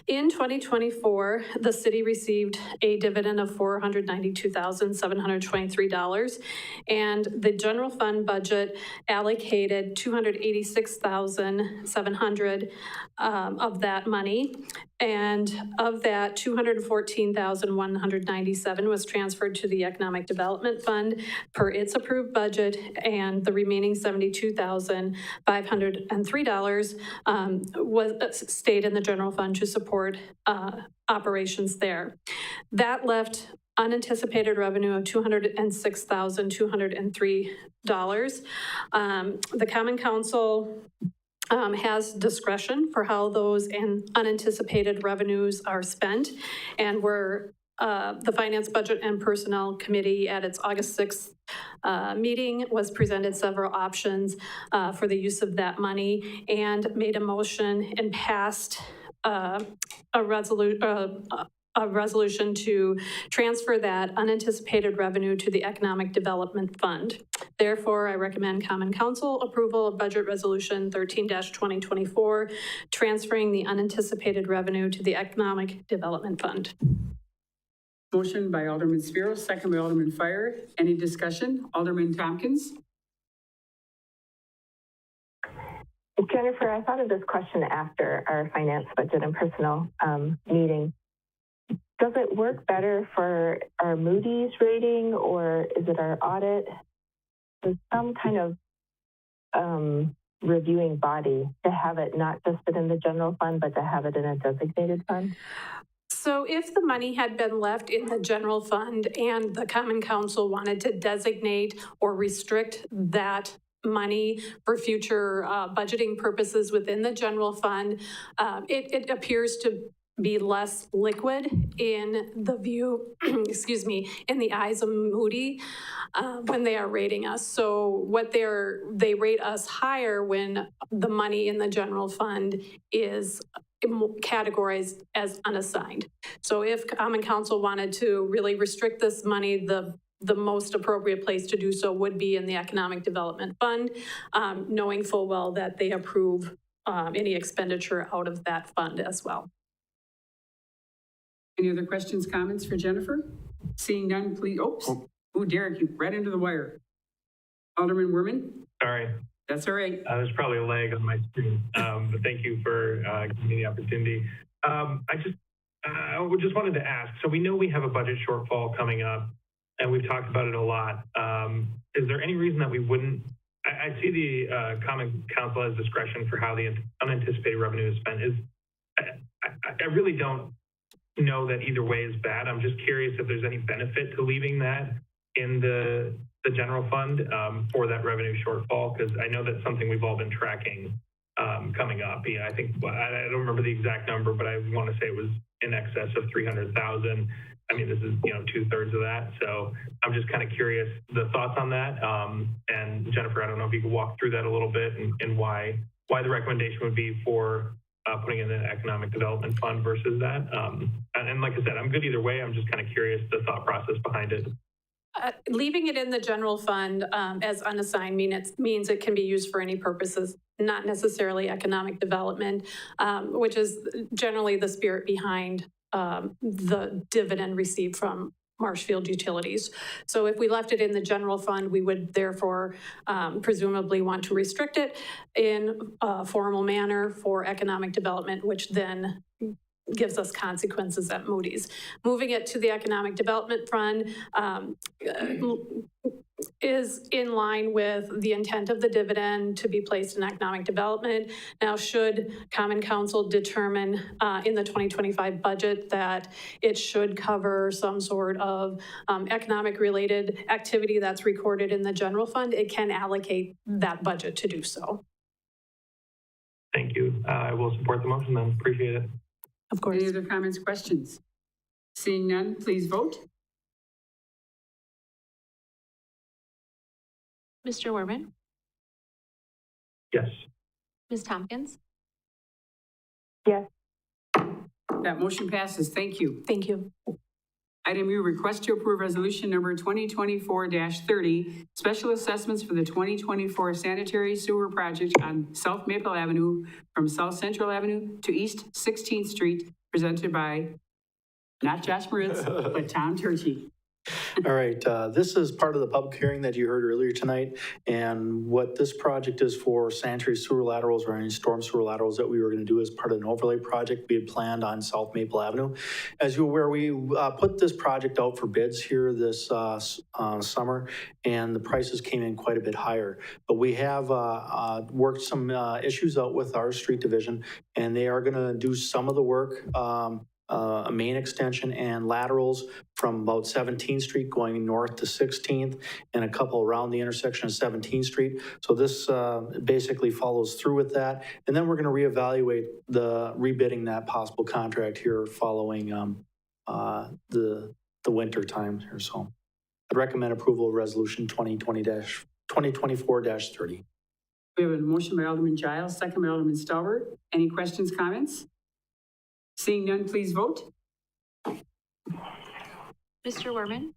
In 2024, the city received a dividend of $492,723, and the general fund budget allocated $286,700 of that money, and of that, $214,197 was transferred to the Economic Development Fund per its approved budget, and the remaining $72,503 stayed in the general fund to support operations there. That left unanticipated revenue of $206,203. The Common Council has discretion for how those unanticipated revenues are spent, and the Finance, Budget, and Personnel Committee at its August 6th meeting was presented several options for the use of that money, and made a motion and passed a resolution to transfer that unanticipated revenue to the Economic Development Fund. Therefore, I recommend Common Council approval of Budget Resolution 13-2024, transferring the unanticipated revenue to the Economic Development Fund. Motion by Alderman Spiro, second by Alderman Fire. Any discussion? Alderman Tompkins? Jennifer, I thought of this question after our finance, budget, and personnel meeting. Does it work better for our Moody's rating, or is it our audit? There's some kind of reviewing body to have it not just sit in the general fund, but to have it in a designated fund? So if the money had been left in the general fund and the Common Council wanted to designate or restrict that money for future budgeting purposes within the general fund, it appears to be less liquid in the view, excuse me, in the eyes of Moody when they are rating us. So they rate us higher when the money in the general fund is categorized as unassigned. So if Common Council wanted to really restrict this money, the most appropriate place to do so would be in the Economic Development Fund, knowing full well that they approve any expenditure out of that fund as well. Any other questions, comments for Jennifer? Seeing none, please, Derek, you right into the wire. Alderman Werman? Sorry. That's all right. There's probably a lag on my screen, but thank you for giving me the opportunity. I just wanted to ask, so we know we have a budget shortfall coming up, and we've talked about it a lot. Is there any reason that we wouldn't, I see the Common Council has discretion for how the unanticipated revenue is spent. I really don't know that either way is bad. I'm just curious if there's any benefit to leaving that in the general fund for that revenue shortfall, because I know that's something we've all been tracking coming up. Yeah, I think, I don't remember the exact number, but I want to say it was in excess of 300,000. I mean, this is, 2/3 of that. So I'm just kind of curious the thoughts on that. And Jennifer, I don't know if you could walk through that a little bit and why the recommendation would be for putting in an economic development fund versus that. And like I said, I'm good either way. I'm just kind of curious the thought process behind it. Leaving it in the general fund as unassigned means it can be used for any purposes, not necessarily economic development, which is generally the spirit behind the dividend received from Marshfield Utilities. So if we left it in the general fund, we would therefore presumably want to restrict it in a formal manner for economic development, which then gives us consequences at Moody's. Moving it to the Economic Development Fund is in line with the intent of the dividend to be placed in economic development. Now, should Common Council determine in the 2025 budget that it should cover some sort of economic related activity that's recorded in the general fund, it can allocate that budget to do so. Thank you. I will support the motion then. Appreciate it. Of course. Any other comments, questions? Seeing none, please vote. Mr. Werman? Yes. Ms. Tompkins? Yes. That motion passes. Thank you. Thank you. Item U, request to approve resolution number 2024-30, special assessments for the 2024 sanitary sewer project on South Maple Avenue from South Central Avenue to East 16th Street, presented by not Josh Moritz, but Tom Turchi. All right, this is part of the public hearing that you heard earlier tonight. And what this project is for sanitary sewer laterals or any storm sewer laterals that we were going to do as part of an overlay project we had planned on South Maple Avenue. As you're aware, we put this project out for bids here this summer, and the prices came in quite a bit higher. But we have worked some issues out with our street division, and they are going to do some of the work, a main extension and laterals from about 17th Street going north to 16th and a couple around the intersection of 17th Street. So this basically follows through with that. And then we're going to reevaluate the rebidding that possible contract here following the winter time here. So I'd recommend approval of resolution 2024-30. We have a motion by Alderman Giles, second by Alderman Stalbert. Any questions, comments? Seeing none, please vote. Mr. Werman?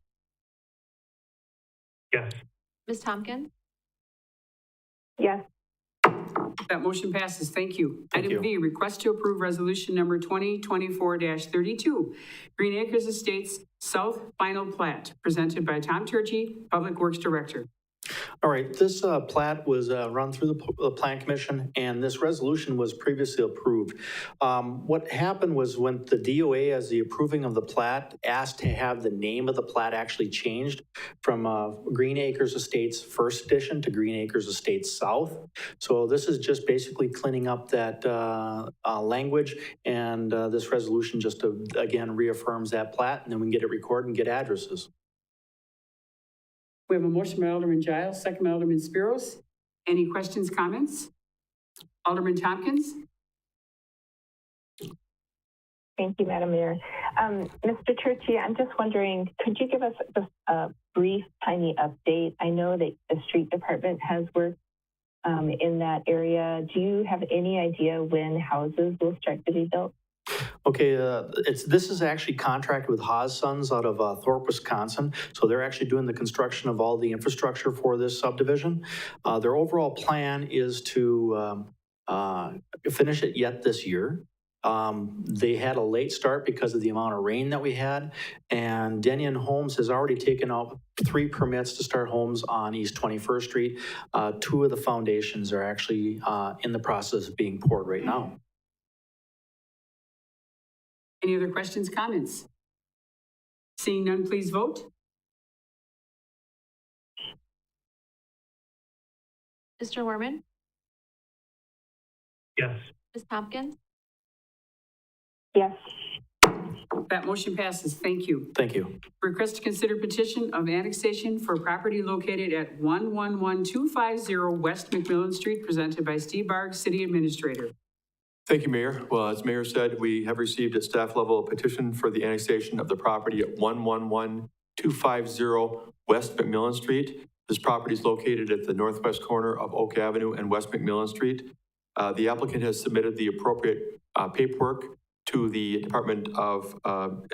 Yes. Ms. Tompkins? Yes. That motion passes. Thank you. Thank Item you. V, request to approve resolution number 2024-32, Green Acres Estates South Final Plat, presented by Tom Turkey, Public Works Director. All right, this plat was run through the Plan Commission, and this resolution was previously approved. What happened was when the DOA, as the approving of the plat, asked to have the name of the plat actually changed from Green Acres Estates First Edition to Green Acres Estates South. So this is just basically cleaning up that language, and this resolution just, again, reaffirms that plat, and then we can get it recorded and get addresses. We have a motion by Alderman Giles, second by Alderman Spiros. Any questions, comments? Alderman Tompkins? Thank you, Madam Mayor. Mr. Turchi, I'm just wondering, could you give us just a brief, tiny update? I know that the street department has worked in that area. Do you have any idea when houses will start to be built? Okay, this is actually contracted with Haas Sons out of Thorpe, Wisconsin. So they're actually doing the construction of all the infrastructure for this subdivision. Their overall plan is to finish it yet this year. They had a late start because of the amount of rain that we had, and Denyon Homes has already taken out 3 permits to start homes on East 21st Street. 2 of the foundations are actually in the process of being poured right now. Any other questions, comments? Seeing none, please vote. Mr. Werman? Yes. Ms. Tompkins? Yes. That motion passes. Thank you. Thank you. Request to consider petition of annexation for property located at 111250 West McMillan Street, presented by Steve Barg, City Administrator. Thank you, Mayor. Well, as Mayor said, we have received at staff level a petition for the annexation of the property at 111250 West McMillan Street. This property is located at the northwest corner of Oak Avenue and West McMillan Street. The applicant has submitted the appropriate paperwork to the Department of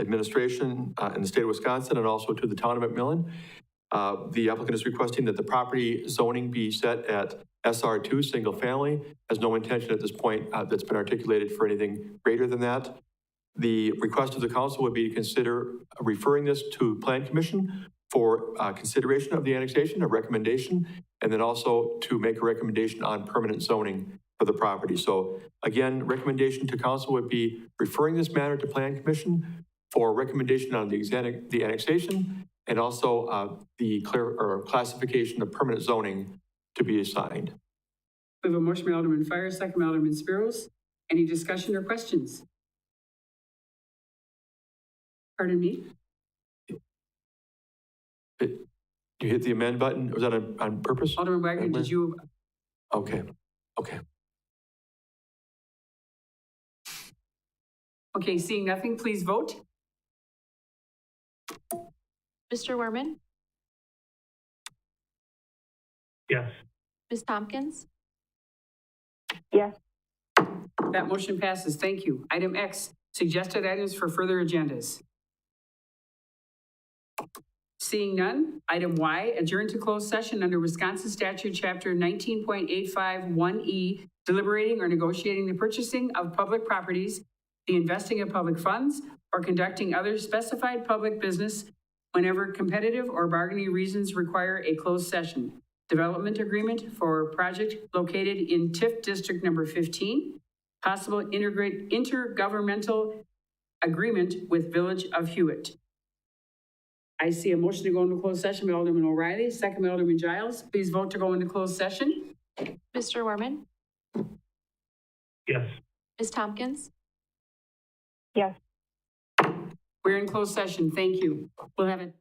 Administration in the state of Wisconsin and also to the town of McMillan. The applicant is requesting that the property zoning be set at SR2, single family, has no intention at this point that's been articulated for anything greater than that. The request of the council would be to consider referring this to Plan Commission for consideration of the annexation, a recommendation, and then also to make a recommendation on permanent zoning for the property. So again, recommendation to council would be referring this matter to Plan Commission for recommendation on the annexation and also the classification of permanent zoning to be assigned. We have a motion by Alderman Fire, second by Alderman Spiros. Any discussion or questions? Pardon me? You hit the amend button? Was that on purpose? Alderman Wagner, did you? Okay. Okay. Okay, seeing nothing, please vote. Mr. Werman? Yes. Ms. Tompkins? Yes. That motion passes. Thank you. Item X, suggested items for further agendas. Seeing none. Item Y, adjourn to closed session under Wisconsin Statute Chapter 19.851E, deliberating or negotiating the purchasing of public properties, the investing of public funds, or conducting other specified public business whenever competitive or bargaining reasons require a closed session. Development agreement for project located in TIF District Number 15. Possible intergovernmental agreement with Village of Hewitt. I see a motion to go into closed session by Alderman O'Reilly, second by Alderman Giles. Please vote to go into closed session. Mr. Werman? Yes. Ms. Tompkins? Yes. We're in closed session. Thank you. We'll have it.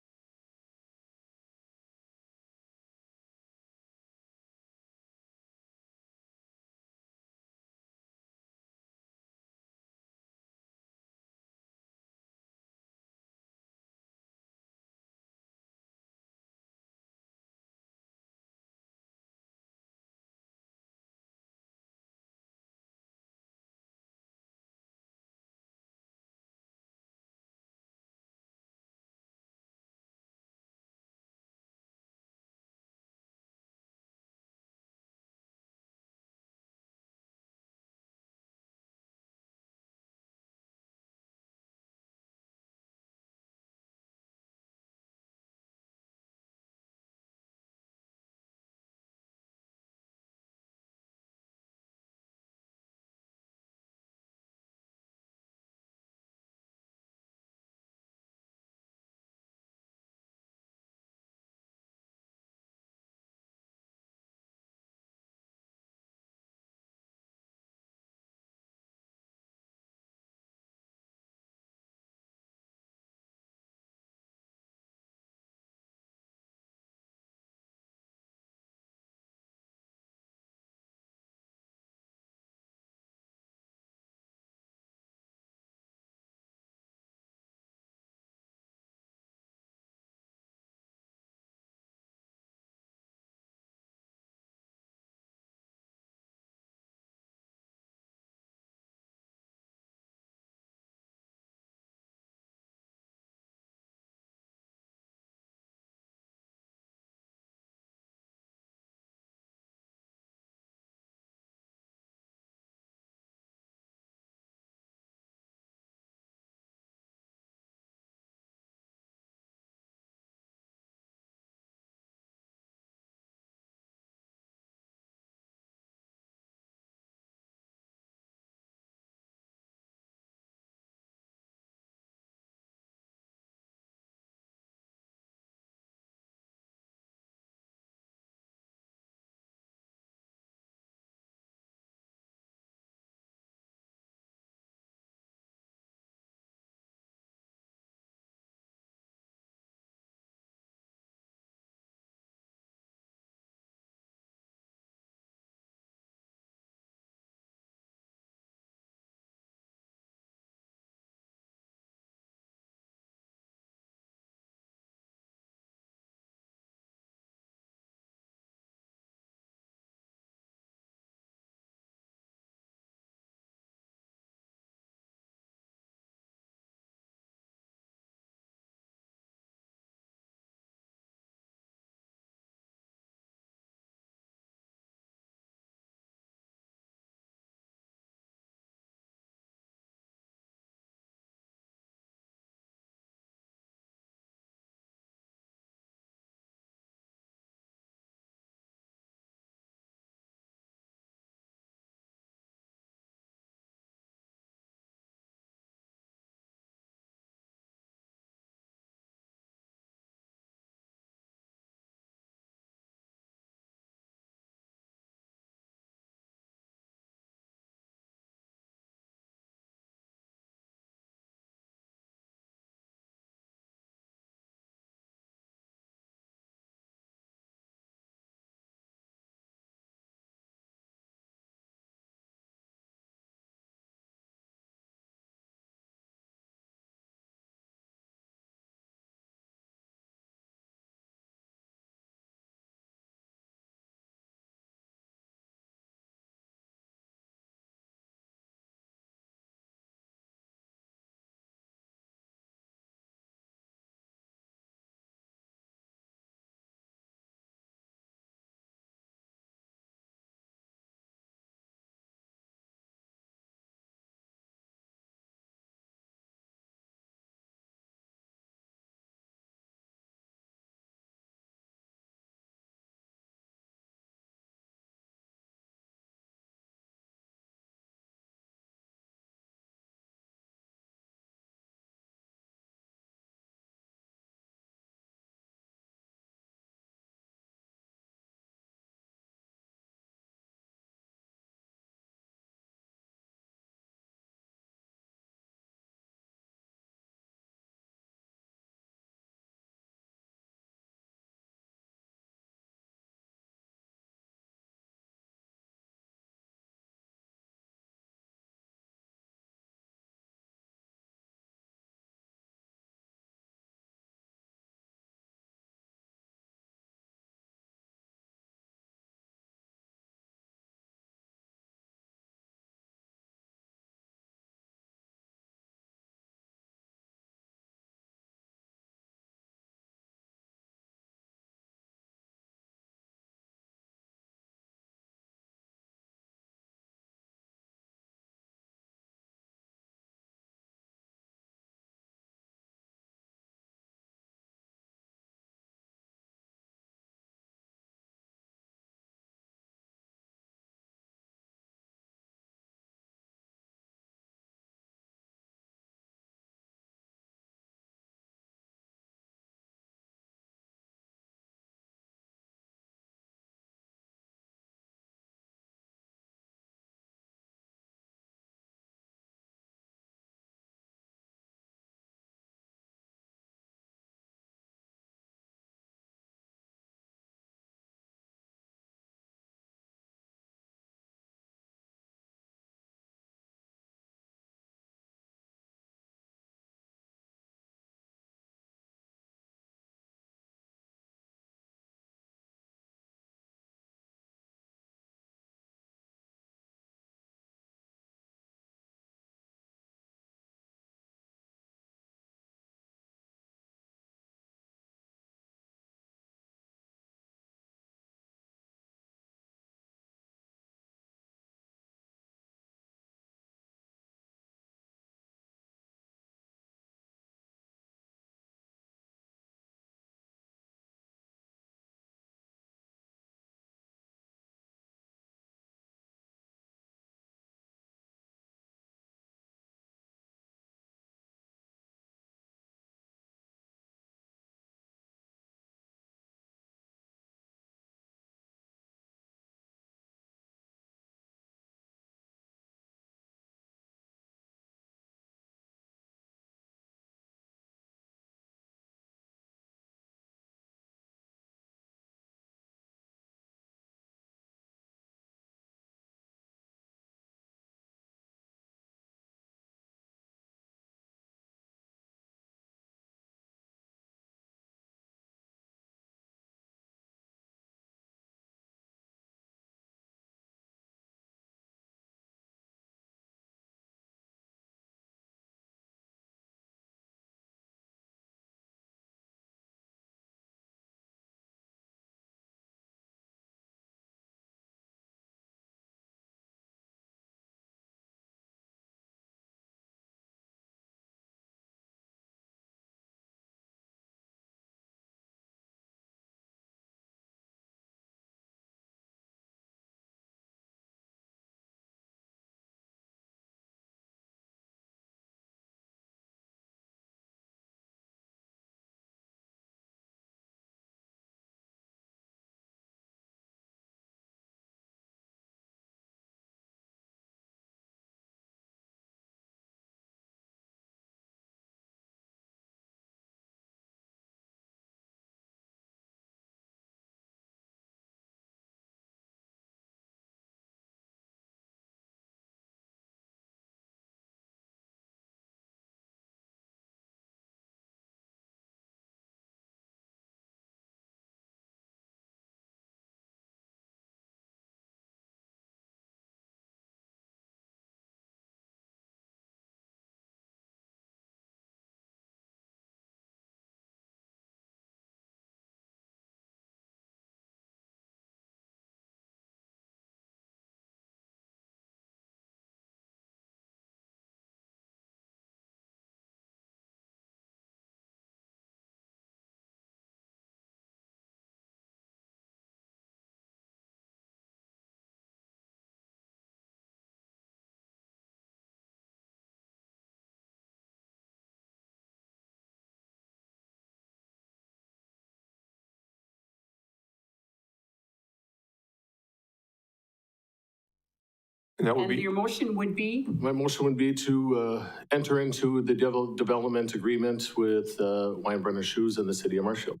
And that would And be, your motion would be? My motion would be to enter into the development agreement with Weinbrenner Shoes and the city of Marshfield.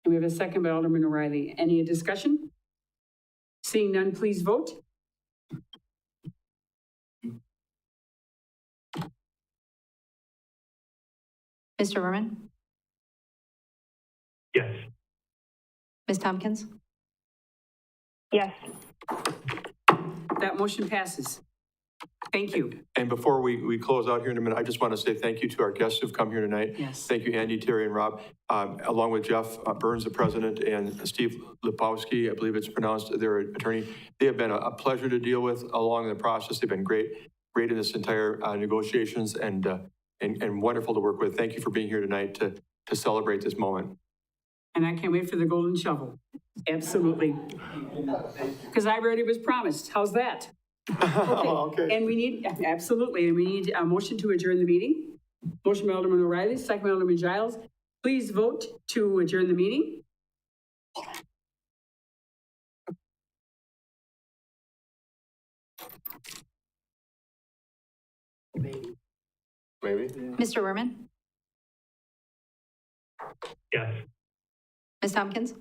We have a second by Alderman O'Reilly. Any discussion? Seeing none, please vote. Mr. Werman? Yes. Ms. Tompkins? Yes. That motion passes. Thank you. and before we close out here in a minute, I just want to say thank you to our guests who've come here tonight. Yes. Thank you, Andy, Terry, and Rob, along with Jeff Burns, the president, and Steve Lipowski, I believe it's pronounced, their attorney. They have been a pleasure to deal with along the process. They've been great in this entire negotiations and wonderful to work with. Thank you for being here tonight to celebrate this moment. And I can't wait for the golden shovel. Absolutely. Because I already was promised. How's that? Okay. And we need, absolutely, and we need a motion to adjourn the meeting. Motion by Alderman O'Reilly, second by Alderman Giles. Please vote to adjourn the meeting. Maybe. Mr. Werman? Yes. Ms. Tompkins?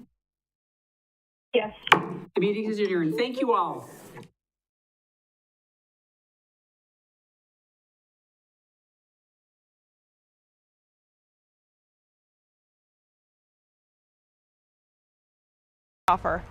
Yes. The meeting is adjourned. Thank you all. Offer.